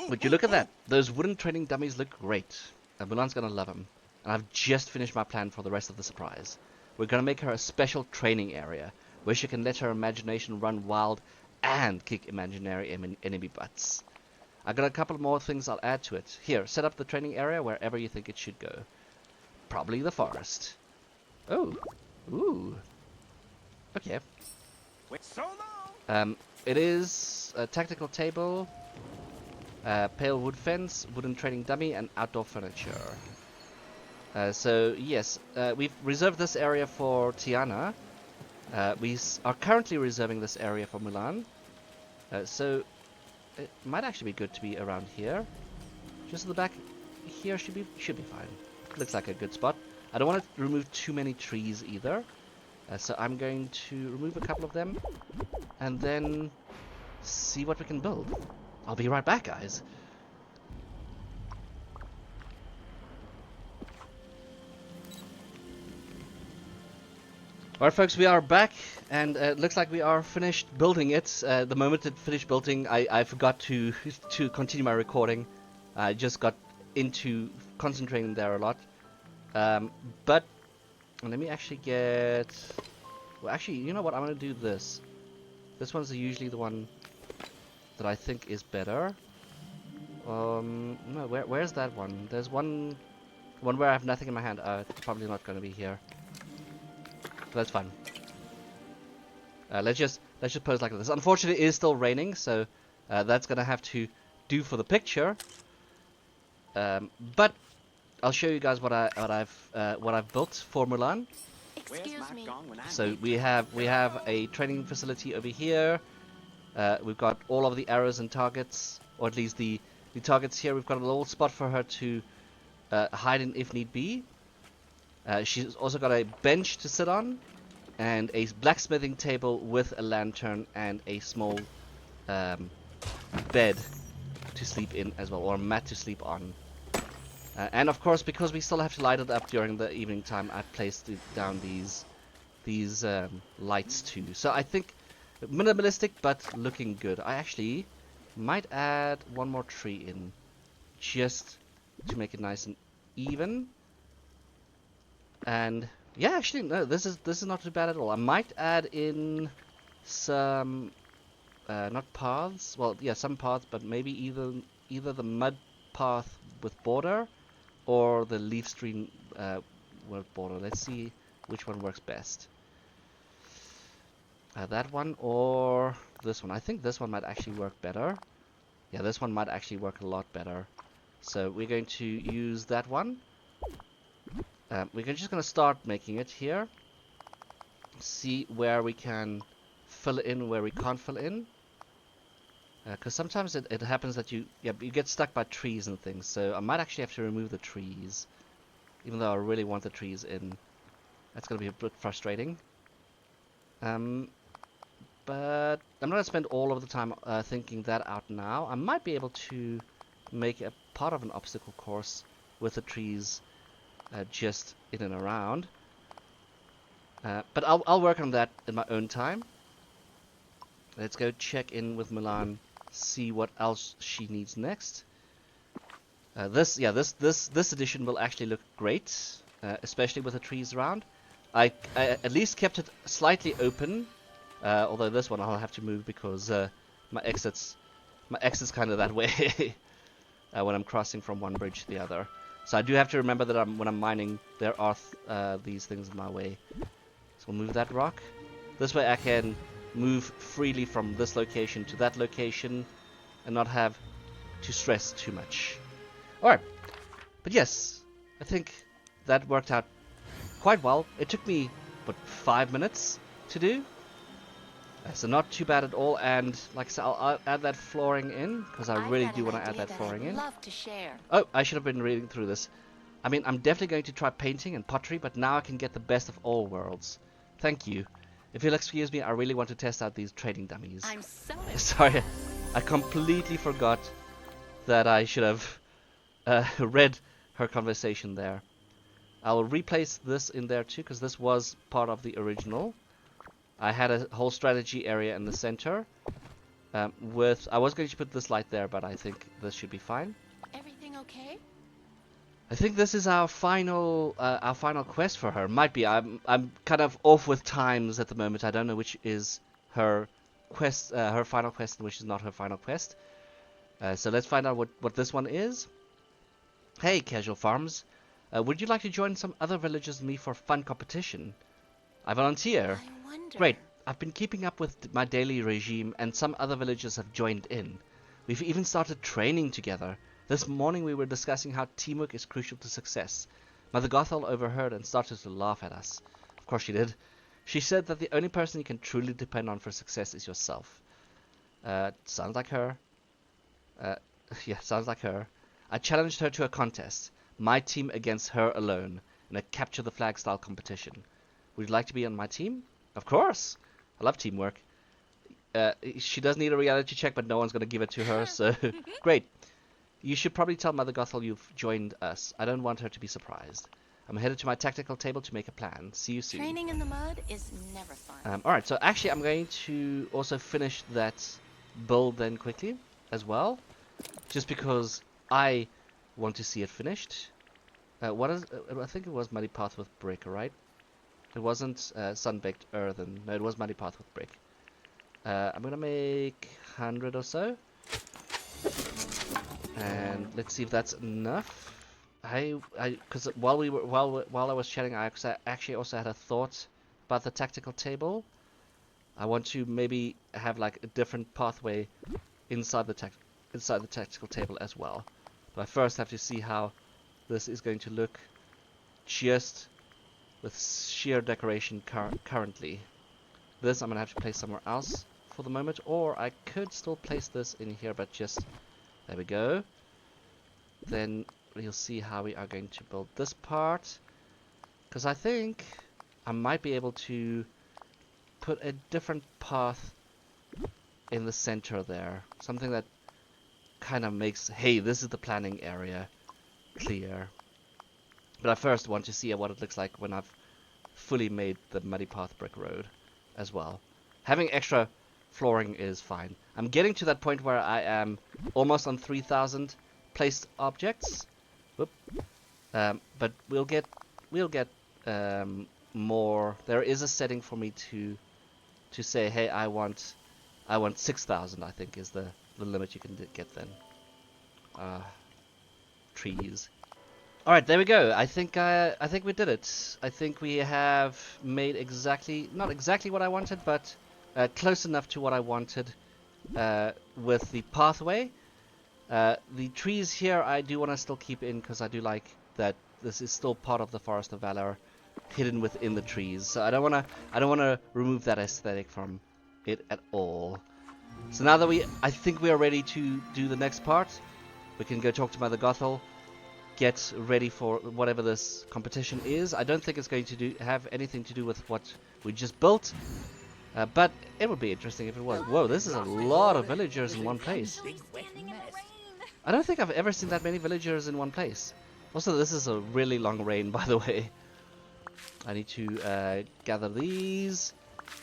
Would you look at that? Those wooden training dummies look great. And Mulan's gonna love them. And I've just finished my plan for the rest of the surprise. We're gonna make her a special training area where she can let her imagination run wild and kick imaginary enemy butts. I got a couple more things I'll add to it. Here, set up the training area wherever you think it should go. Probably the forest. Oh. Ooh. Okay. Wait so long. It is a tactical table, pale wood fence, wooden training dummy, and outdoor furniture. So, yes, we've reserved this area for Tiana. We are currently reserving this area for Mulan. So, it might actually be good to be around here. Just in the back here should be fine. Looks like a good spot. I don't want to remove too many trees either. So I'm going to remove a couple of them. And then see what we can build. I'll be right back, guys. Alright folks, we are back, and it looks like we are finished building it. The moment it finished building, I forgot to continue my recording. I just got into concentrating there a lot. But let me actually get Well, actually, you know what? I'm gonna do this. This one's usually the one that I think is better. No, where's that one? There's one where I have nothing in my hand. It's probably not gonna be here. But that's fine. Let's just pose like this. Unfortunately, it is still raining, so that's gonna have to do for the picture. But I'll show you guys what I've built for Mulan. Excuse me. So we have a training facility over here. We've got all of the arrows and targets, or at least the targets here. We've got a little spot for her to hide in if need be. She's also got a bench to sit on, and a blacksmithing table with a lantern and a small bed to sleep in as well, or a mat to sleep on. And of course, because we still have to light it up during the evening time, I've placed down these lights too. So I think minimalistic but looking good. I actually might add one more tree in, just to make it nice and even. And yeah, actually no, this is not too bad at all. I might add in some not paths. Well, yeah, some paths, but maybe either the mud path with border or the leaf stream with border. Let's see which one works best. That one or this one. I think this one might actually work better. Yeah, this one might actually work a lot better. So we're going to use that one. We're just going to start making it here. See where we can fill in, where we can't fill in. Because sometimes it happens that you get stuck by trees and things. So I might actually have to remove the trees. Even though I really want the trees in. That's going to be a bit frustrating. But I'm not going to spend all of the time thinking that out now. I might be able to make a part of an obstacle course with the trees just in and around. But I'll work on that in my own time. Let's go check in with Mulan, see what else she needs next. This edition will actually look great, especially with the trees around. I at least kept it slightly open. Although this one I'll have to move because my exit's kind of that way when I'm crossing from one bridge to the other. So I do have to remember that when I'm mining, there are these things in my way. So we'll move that rock. This way I can move freely from this location to that location and not have to stress too much. Alright, but yes, I think that worked out quite well. It took me, 5 minutes to do? So not too bad at all, and like I said, I'll add that flooring in, because I really do want to add that flooring in. Love to share. Oh, I should have been reading through this. I mean, I'm definitely going to try painting and pottery, but now I can get the best of all worlds. Thank you. If you'll excuse me, I really want to test out these trading dummies. I'm so Sorry, I completely forgot that I should have read her conversation there. I'll replace this in there too, because this was part of the original. I had a whole strategy area in the center. I was going to put this light there, but I think this should be fine. Everything okay? I think this is our final quest for her. Might be. I'm kind of off with times at the moment. I don't know which is her quest, her final quest, and which is not her final quest. So let's find out what this one is. Hey, Casual Farms. Would you like to join some other villagers and me for a fun competition? I volunteer. I wonder. Great. I've been keeping up with my daily regime, and some other villagers have joined in. We've even started training together. This morning we were discussing how teamwork is crucial to success. Mother Gothel overheard and started to laugh at us. Of course she did. She said that the only person you can truly depend on for success is yourself. Sounds like her. Yeah, sounds like her. I challenged her to a contest. My team against her alone, in a capture the flag style competition. Would you like to be on my team? Of course! I love teamwork. She does need a reality check, but no one's going to give it to her, so great. You should probably tell Mother Gothel you've joined us. I don't want her to be surprised. I'm headed to my tactical table to make a plan. See you soon. Training in the mud is never fun. Alright, so actually I'm going to also finish that build then quickly as well. Just because I want to see it finished. What is? I think it was Muddy Path with Brick, right? It wasn't sun-baked earthen. No, it was muddy path with brick. I'm gonna make 100 or so. And let's see if that's enough. Because while I was chatting, I actually also had a thought about the tactical table. I want to maybe have like a different pathway inside the tactical table as well. But I first have to see how this is going to look just with sheer decoration currently. This I'm gonna have to place somewhere else for the moment, or I could still place this in here, but just there we go. Then we'll see how we are going to build this part, because I think I might be able to put a different path in the center there, something that kind of makes, hey, this is the planning area clear. But I first want to see what it looks like when I've fully made the muddy path brick road as well. Having extra flooring is fine. I'm getting to that point where I am almost on 3,000 placed objects. Whoop. But we'll get more. There is a setting for me to say, hey, I want 6,000. I think is the limit you can get then. Trees. All right, there we go. I think we did it. I think we have made not exactly what I wanted, but close enough to what I wanted with the pathway. The trees here I do want to still keep in because I do like that this is still part of the Forest of Valor, hidden within the trees. So I don't want to remove that aesthetic from it at all. So now that I think we are ready to do the next part, we can go talk to Mother Gothel. Get ready for whatever this competition is. I don't think it's going to have anything to do with what we just built, but it would be interesting if it was. Whoa, this is a lot of villagers in one place. I don't think I've ever seen that many villagers in one place. Also, this is a really long rain, by the way. I need to gather these,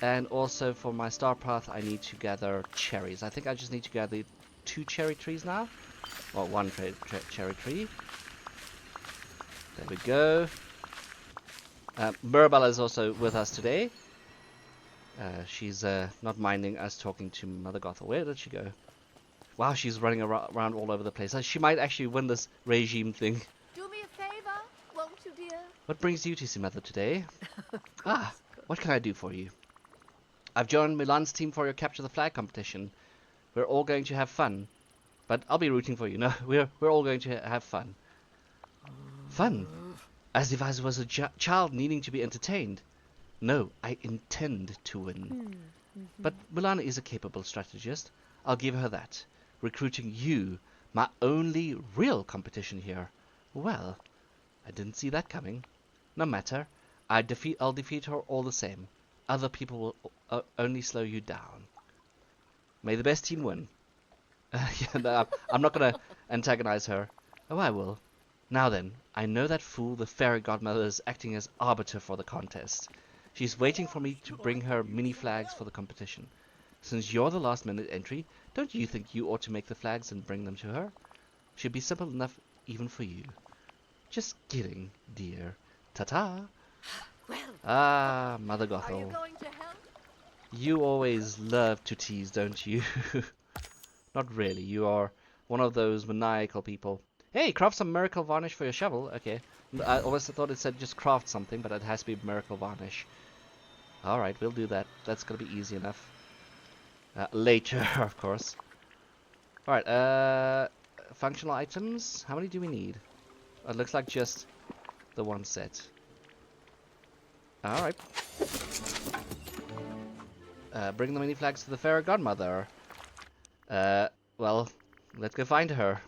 and also for my star path I need to gather cherries. I think I just need to gather 2 cherry trees now, or 1 cherry tree. There we go. Mirabella is also with us today. She's not minding us talking to Mother Gothel. Where did she go? Wow, she's running around all over the place. She might actually win this regime thing. Do me a favor, won't you, dear? What brings you to see Mother today? What can I do for you? I've joined Mulan's team for your Capture the Flag competition. We're all going to have fun. But I'll be rooting for you. No, we're all going to have fun. Fun? As if I was a child needing to be entertained. No, I intend to win. But Mulan is a capable strategist. I'll give her that. Recruiting you, my only real competition here. Well, I didn't see that coming. No matter. I'll defeat her all the same. Other people will only slow you down. May the best team win. Yeah, no, I'm not going to antagonize her. Oh, I will. Now then, I know that fool, the fairy godmother, is acting as arbiter for the contest. She's waiting for me to bring her mini flags for the competition. Since you're the last minute entry, don't you think you ought to make the flags and bring them to her? Should be simple enough even for you. Just kidding, dear. Ta-ta. Well, Mother are you Gothel. going to help? You always love to tease, don't you? Not really. You are one of those maniacal people. Hey, craft some miracle varnish for your shovel. Okay. I always thought it said just craft something, but it has to be miracle varnish. Alright, we'll do that. That's gonna be easy enough. Later, of course. Alright, functional items. How many do we need? It looks like just the 1 set. Alright. Bring the mini flags to the fairy godmother. Well, let's go find her.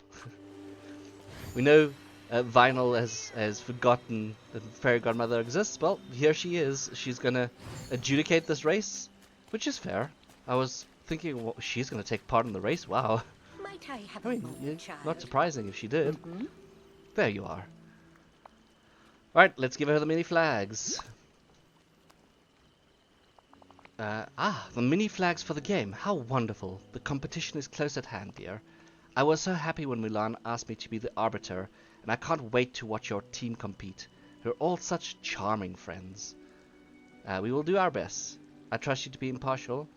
We know Vinyl has forgotten that fairy godmother exists. Well, here she is. She's gonna adjudicate this race, which is fair. I was thinking, well, she's gonna take part in the race. Wow. Might I have I a mean, moment, child? not surprising if she did. There you are. Alright, let's give her the mini flags. The mini flags for the game. How wonderful. The competition is close at hand, dear. I was so happy when Mulan asked me to be the arbiter, and I can't wait to watch your team compete. You're all such charming friends. We will do our best. I trust you to be impartial.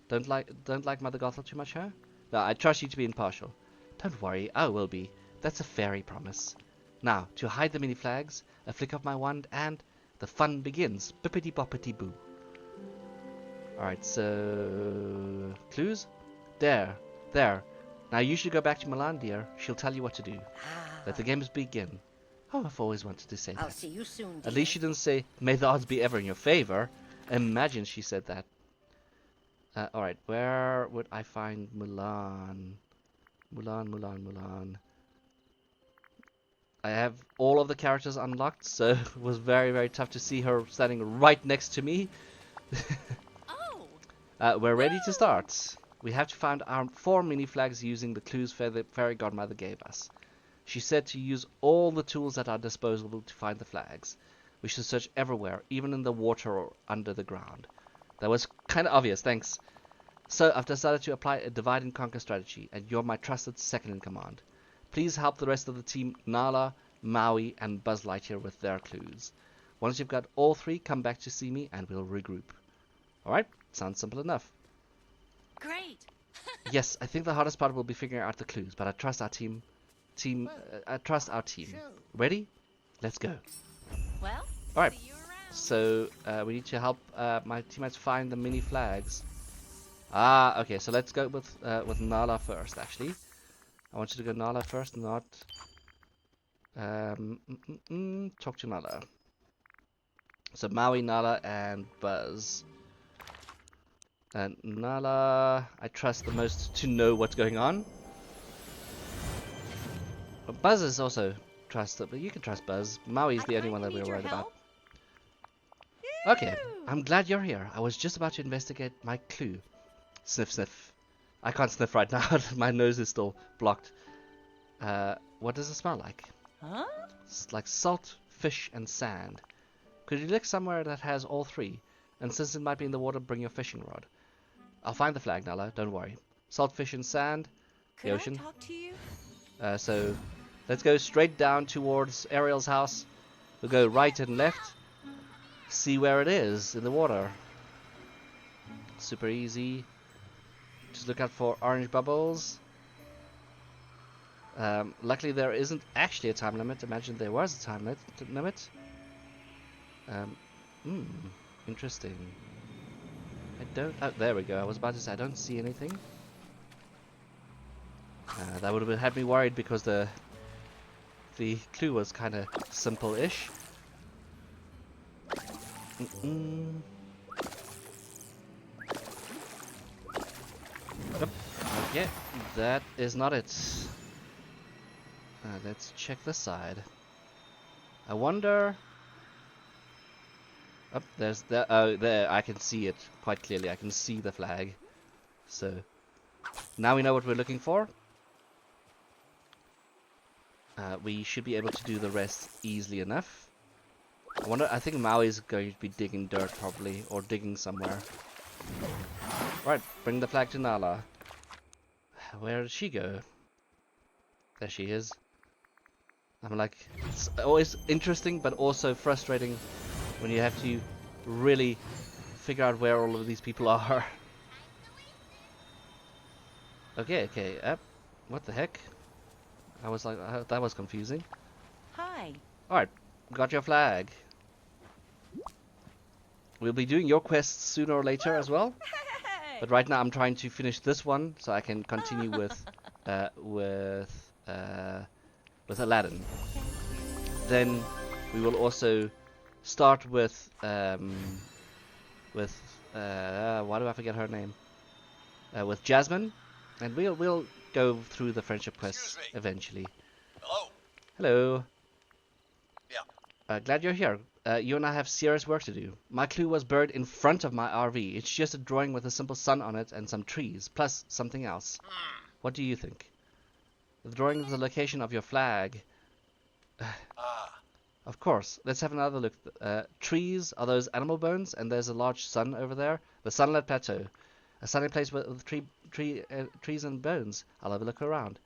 Don't like Mother Gothel too much, huh? No, I trust you to be impartial. Don't worry, I will be. That's a fairy promise. Now, to hide the mini flags, a flick of my wand, and the fun begins. Bippity boppity boo. Alright, so... clues? There. Now you should go back to Mulan, dear. She'll tell you what to do. Let the games begin. Oh, I've always wanted to say that. I'll see you soon, dear. At least she didn't say, may the odds be ever in your favor. Imagine she said that. Alright, where would I find Mulan? Mulan. I have all of the characters unlocked, so it was very, very tough to see her standing right next to me. We're ready to start. We have to find our 4 mini flags using the clues the fairy godmother gave us. She said to use all the tools at our disposal to find the flags. We should search everywhere, even in the water or under the ground. That was kind of obvious, thanks. So I've decided to apply a divide and conquer strategy, and you're my trusted second in command. Please help the rest of the team, Nala, Maui, and Buzz Lightyear with their clues. Once you've got all 3, come back to see me, and we'll regroup. Alright, sounds simple enough. Great. Yes, I think the hardest part will be figuring out the clues, but I trust our team. I trust our team. Ready? Let's go. Well, Alright, see you around. so we need to help my teammates find the mini flags. Ah, okay, so let's go with Nala first, actually. I want you to go Nala first, not... talk to Nala. So Maui, Nala, and Buzz. And Nala, I trust the most to know what's going on. But Buzz is also trusted, but you can trust Buzz. Maui's the only one that we're worried about. Okay, I'm glad you're here. I was just about to investigate my clue. Sniff, sniff. I can't sniff right now. My nose is still blocked. What does it smell like? Huh? It's like salt, fish, and sand. Could you look somewhere that has all 3? And since it might be in the water, bring your fishing rod. I'll find the flag, Nala. Don't worry. Salt, fish, and sand. The ocean. Could I talk to you? So let's go straight down towards Ariel's house. We'll go right and left. See where it is in the water. Super easy. Just look out for orange bubbles. Luckily there isn't actually a time limit. Imagine there was a time limit. Interesting. I don't... Oh, there we go. I was about to say I don't see anything. That would have had me worried because the clue was kind of simple-ish. Okay, that is not it. Let's check this side. I wonder... Oh, there's the... Oh, there, I can see it quite clearly. I can see the flag. So, now we know what we're looking for. We should be able to do the rest easily enough. I think Maui's going to be digging dirt probably, or digging somewhere. Right, bring the flag to Nala. Where did she go? There she is. I'm like, it's always interesting but also frustrating when you have to really figure out where all of these people are. Okay, what the heck? I was like, that was confusing. Hi. Alright, got your flag. We'll be doing your quests sooner or later as well. But right now I'm trying to finish this one so I can continue with Aladdin. Then we will also start with why do I forget her name? With Jasmine, and we'll go through the friendship quests eventually. Hello. Hello. Yeah. Glad you're here. You and I have serious work to do. My clue was buried in front of my RV. It's just a drawing with a simple sun on it and some trees, plus something else. What do you think? The drawing is the location of your flag. Of course. Let's have another look. Trees are those animal bones, and there's a large sun over there. The Sunlit Plateau. A sunny place with trees and bones. I'll have a look around.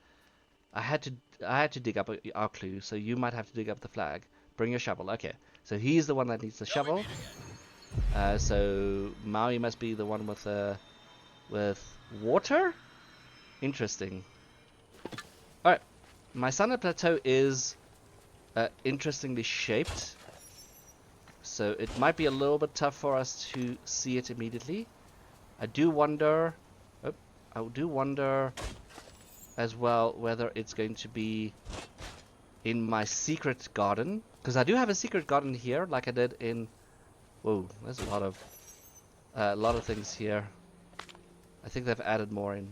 I had to dig up our clue, so you might have to dig up the flag. Bring your shovel. Okay. So he's the one that needs the shovel. So Maui must be the one with water. Interesting. All right, my sunlit plateau is interestingly shaped, so it might be a little bit tough for us to see it immediately. I do wonder. Oh, I do wonder as well whether it's going to be in my secret garden, because I do have a secret garden here, like I did in. Whoa, there's a lot of things here. I think they've added more in.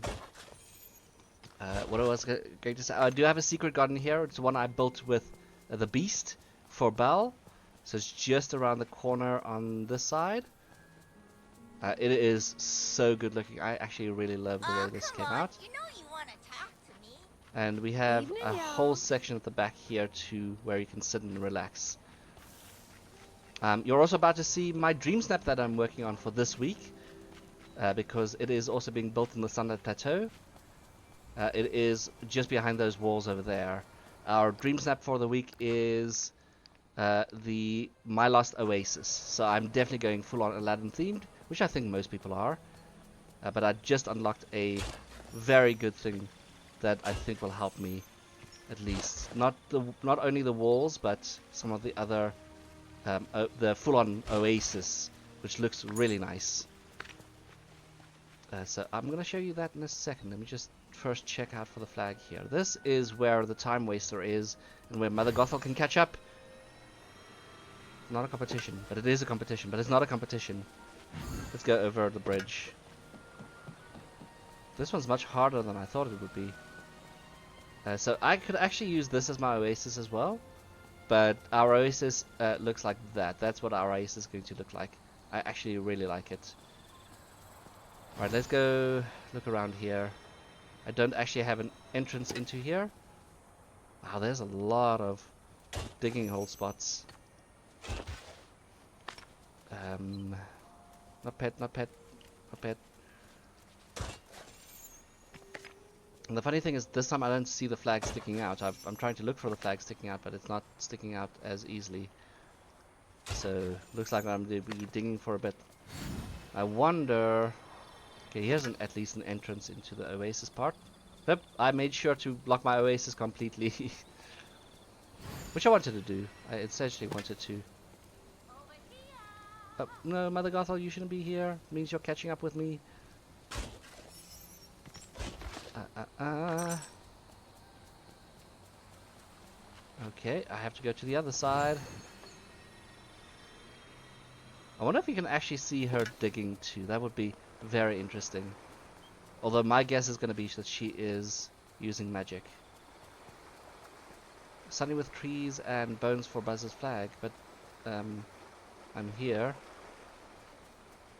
What I was going to say, I do have a secret garden here. It's one I built with the beast for Belle, so it's just around the corner on this side. It is so good looking. I actually really love the way this came out. You know you want to talk to me. And we have Evening, a y'all. whole section at the back here too, where you can sit and relax. You're also about to see my dream snap that I'm working on for this week, because it is also being built in the Sunlight Plateau. It is just behind those walls over there. Our dream snap for the week is the My Lost Oasis. So I'm definitely going full on Aladdin themed, which I think most people are. But I just unlocked a very good thing that I think will help me, at least. Not only the walls, but some of the other, the full-on Oasis, which looks really nice. So I'm gonna show you that in a second. Let me just first check out for the flag here. This is where the time waster is, and where Mother Gothel can catch up. Not a competition, but it is a competition. But it's not a competition. Let's go over the bridge. This one's much harder than I thought it would be. So I could actually use this as my oasis as well, but our oasis looks like that. That's what our oasis is going to look like. I actually really like it. Alright, let's go look around here. I don't actually have an entrance into here. Wow, there's a lot of digging hole spots. Not pet, not pet, not pet. And the funny thing is, this time I don't see the flag sticking out. I'm trying to look for the flag sticking out, but it's not sticking out as easily. So, looks like I'm going to be digging for a bit. I wonder... Okay, here's at least an entrance into the oasis part. Yep, I made sure to block my oasis completely. Which I wanted to do. I essentially wanted to... Oh, no, Mother Gothel, you shouldn't be here. It means you're catching up with me. Okay, I have to go to the other side. I wonder if you can actually see her digging too. That would be very interesting. Although my guess is going to be that she is using magic. Sunny with trees and bones for Buzz's flag, but I'm here.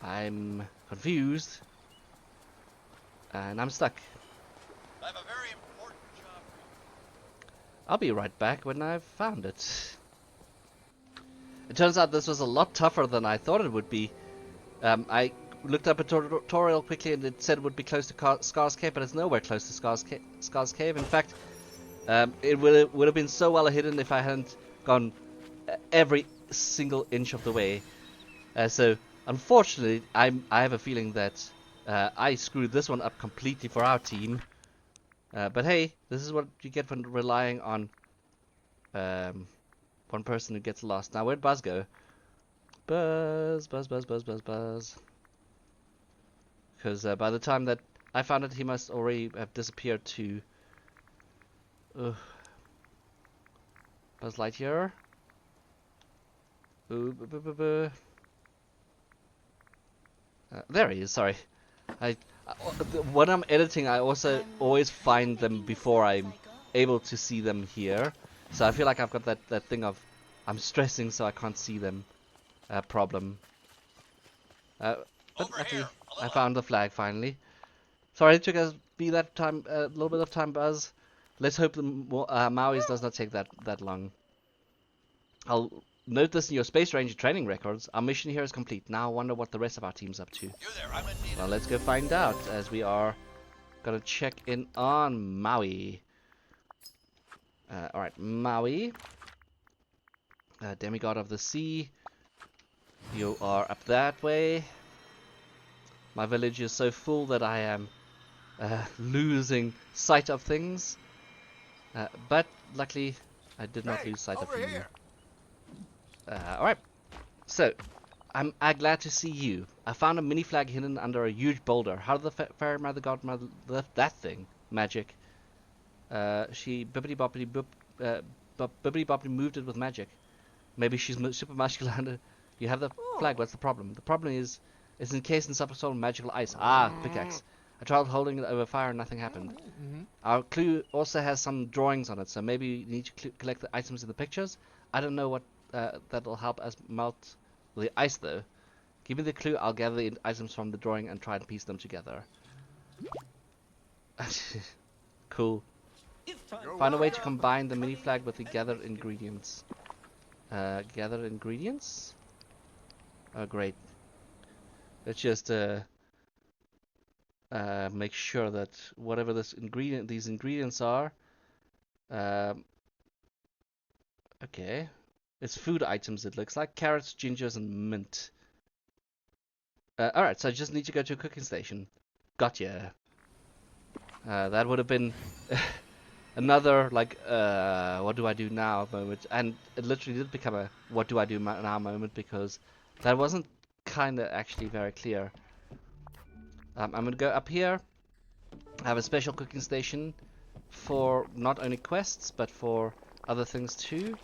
I'm confused. And I'm stuck. I have a very important job for you. I'll be right back when I've found it. It turns out this was a lot tougher than I thought it would be. I looked up a tutorial quickly and it said it would be close to Scar's Cave, but it's nowhere close to Scar's Cave. In fact, it would have been so well hidden if I hadn't gone every single inch of the way. So, unfortunately, I have a feeling that I screwed this one up completely for our team. But hey, this is what you get for relying on one person who gets lost. Now, where'd Buzz go? Buzz. Because by the time that I found it, he must already have disappeared to... Buzz Lightyear. There he is, sorry. When I'm editing, I also always find them before I'm able to see them here. So I feel like I've got that thing of I'm stressing so I can't see them problem. But luckily, I found the flag finally. Sorry it took us a little bit of time, Buzz. Let's hope the Maui's does not take that long. I'll note this in your Space Ranger training records. Our mission here is complete. Now I wonder what the rest of our team's up to. You there, I'm in need. Well, let's go find out as we are gonna check in on Maui. Alright, Maui. Demigod of the Sea. You are up that way. My village is so full that I am losing sight of things. But luckily, I did not lose sight of you. Alright, so I'm glad to see you. I found a mini flag hidden under a huge boulder. How did the fairy mother godmother left that thing? Magic. She bibbity boppity boop, bibbity boppity moved it with magic. Maybe she's super muscular. You have the flag. What's the problem? The problem is it's encased in some sort of magical ice. Ah, pickaxe. I tried holding it over fire and nothing happened. Our clue also has some drawings on it, so maybe you need to collect the items in the pictures. I don't know what that will help us melt the ice, though. Give me the clue. I'll gather the items from the drawing and try and piece them together. Cool. Find a way to combine the mini flag with the gathered ingredients. Gathered ingredients? Oh, great. Let's just make sure that whatever these ingredients are. Okay. It's food items, it looks like. Carrots, gingers, and mint. Alright, so I just need to go to a cooking station. Gotcha. That would have been another, like, what do I do now moment. And it literally did become a what do I do now moment, because that wasn't kind of actually very clear. I'm going to go up here. I have a special cooking station for not only quests, but for other things too.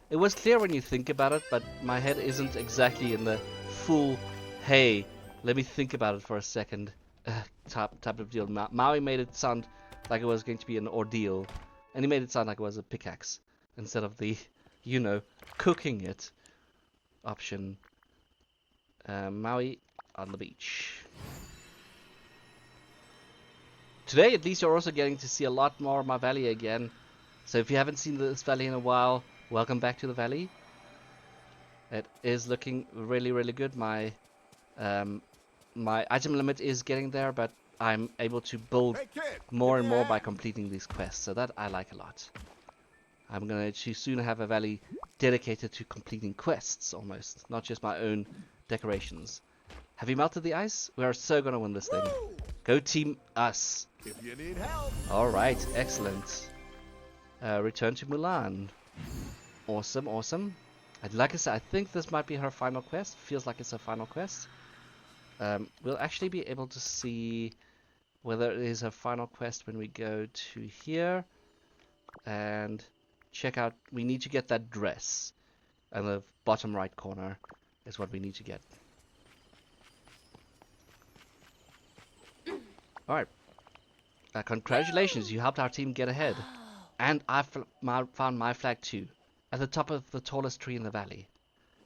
It was clear when you think about it, but my head isn't exactly in the full, hey, let me think about it for a second type of deal. Maui made it sound like it was going to be an ordeal, and he made it sound like it was a pickaxe instead of the, you know, cooking it option. Maui on the beach. Today, at least, you're also getting to see a lot more of my valley again. So if you haven't seen this valley in a while, welcome back to the valley. It is looking really, really good. My item limit is getting there, but I'm able to build more and more by completing these quests. So that I like a lot. I'm going to soon have a valley dedicated to completing quests, almost. Not just my own decorations. Have you melted the ice? We are so going to win this thing. Go team us. If you need help. Alright, excellent. Return to Mulan. Awesome, awesome. Like I said, I think this might be her final quest. Feels like it's her final quest. We'll actually be able to see whether it is her final quest when we go to here and check out. We need to get that dress, and the bottom right corner is what we need to get. Alright. Congratulations, you helped our team get ahead. And I found my flag too, at the top of the tallest tree in the valley.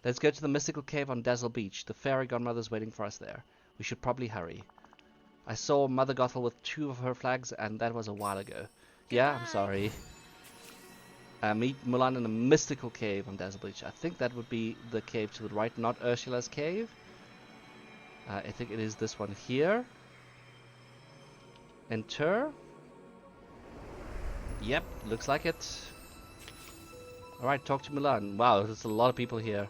Let's go to the mystical cave on Dazzle Beach. The fairy godmother's waiting for us there. We should probably hurry. I saw Mother Gothel with 2 of her flags, and that was a while ago. Yeah, I'm sorry. Meet Mulan in the mystical cave on Dazzle Beach. I think that would be the cave to the right, not Ursula's cave. I think it is this one here. Enter. Yep, looks like it. Alright, talk to Mulan. Wow, there's a lot of people here.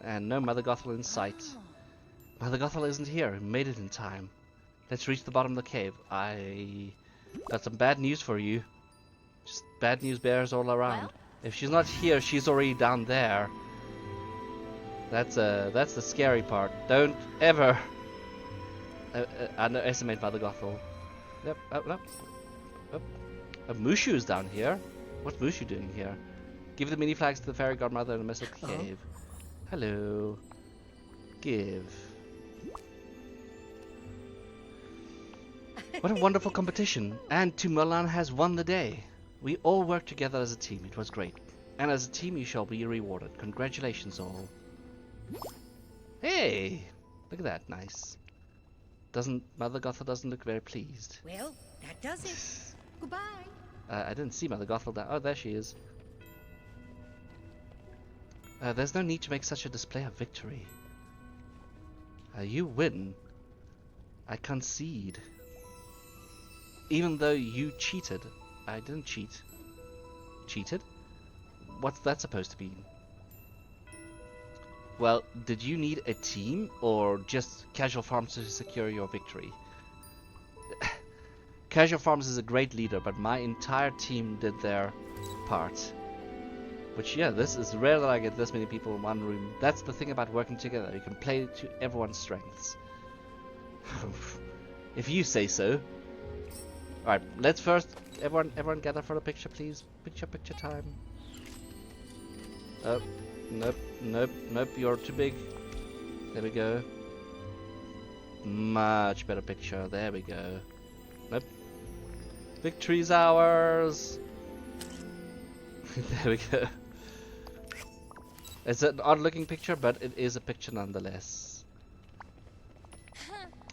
And no Mother Gothel in sight. Mother Gothel isn't here. We made it in time. Let's reach the bottom of the cave. I got some bad news for you. Just bad news bears all around. Well? If she's not here, she's already down there. That's the scary part. Don't ever underestimate Mother Gothel. Yep, oh. Mushu's down here. What's Mushu doing here? Give the mini flags to the fairy godmother in the mystical cave. Hello. Give. What a wonderful competition. And Mulan has won the day. We all worked together as a team. It was great. And as a team you shall be rewarded. Congratulations all. Hey! Look at that. Nice. Mother Gothel doesn't look very pleased. Well, that does it. Goodbye. I didn't see Mother Gothel down. Oh, there she is. There's no need to make such a display of victory. You win. I concede. Even though you cheated. I didn't cheat. Cheated? What's that supposed to mean? Well, did you need a team or just Casual Farms to secure your victory? Casual Farms is a great leader, but my entire team did their part. Which, yeah, this is rare that I get this many people in one room. That's the thing about working together. You can play to everyone's strengths. If you say so. Alright, let's first... Everyone gather for the picture, please. Picture time. Oh, nope, you're too big. There we go. Much better picture. There we go. Nope. Victory's ours! There we go. It's an odd looking picture, but it is a picture nonetheless.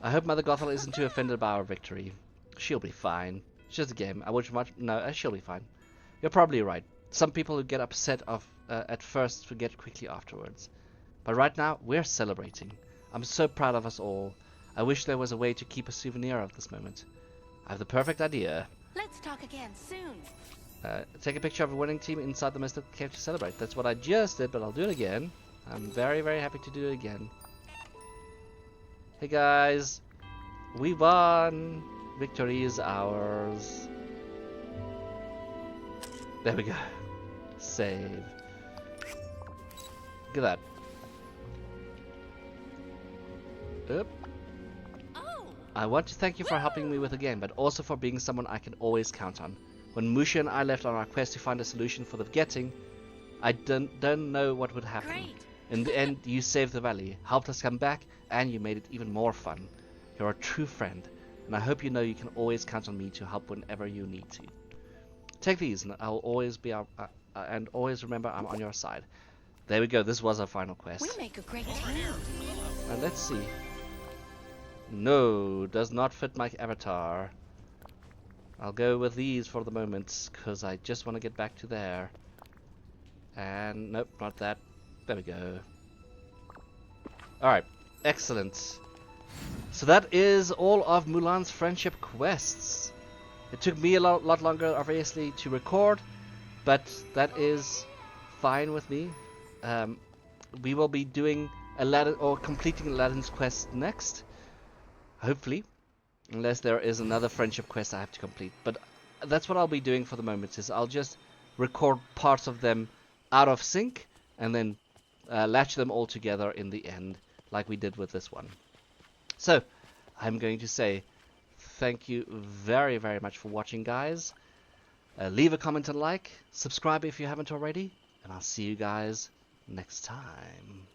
I hope Mother Gothel isn't too offended by our victory. She'll be fine. It's just a game. I wish much... No, she'll be fine. You're probably right. Some people who get upset at first forget quickly afterwards. But right now, we're celebrating. I'm so proud of us all. I wish there was a way to keep a souvenir of this moment. I have the perfect idea. Let's talk again soon. Take a picture of a winning team inside the Mystic Cave to celebrate. That's what I just did, but I'll do it again. I'm very, very happy to do it again. Hey guys, we won! Victory is ours. There we go. Save. Look at that. Oop. Oh. I want to thank you for helping me with the game, but also for being someone I can always count on. When Musha and I left on our quest to find a solution for the getting, I don't know what would happen. Great. In the end, you saved the valley, helped us come back, and you made it even more fun. You're a true friend, and I hope you know you can always count on me to help whenever you need to. Take these, and I'll always be and always remember I'm on your side. There we go. This was our final quest. We make a great team. And let's see. No, does not fit my avatar. I'll go with these for the moment, because I just want to get back to there. And nope, not that. There we go. Alright, excellent. So that is all of Mulan's friendship quests. It took me a lot longer, obviously, to record, but that is fine with me. We will be doing Aladdin, or completing Aladdin's quest next, hopefully. Unless there is another friendship quest I have to complete. But that's what I'll be doing for the moment, is I'll just record parts of them out of sync and then latch them all together in the end, like we did with this one. So, I'm going to say thank you very, very much for watching, guys. Leave a comment and like, subscribe if you haven't already, and I'll see you guys next time.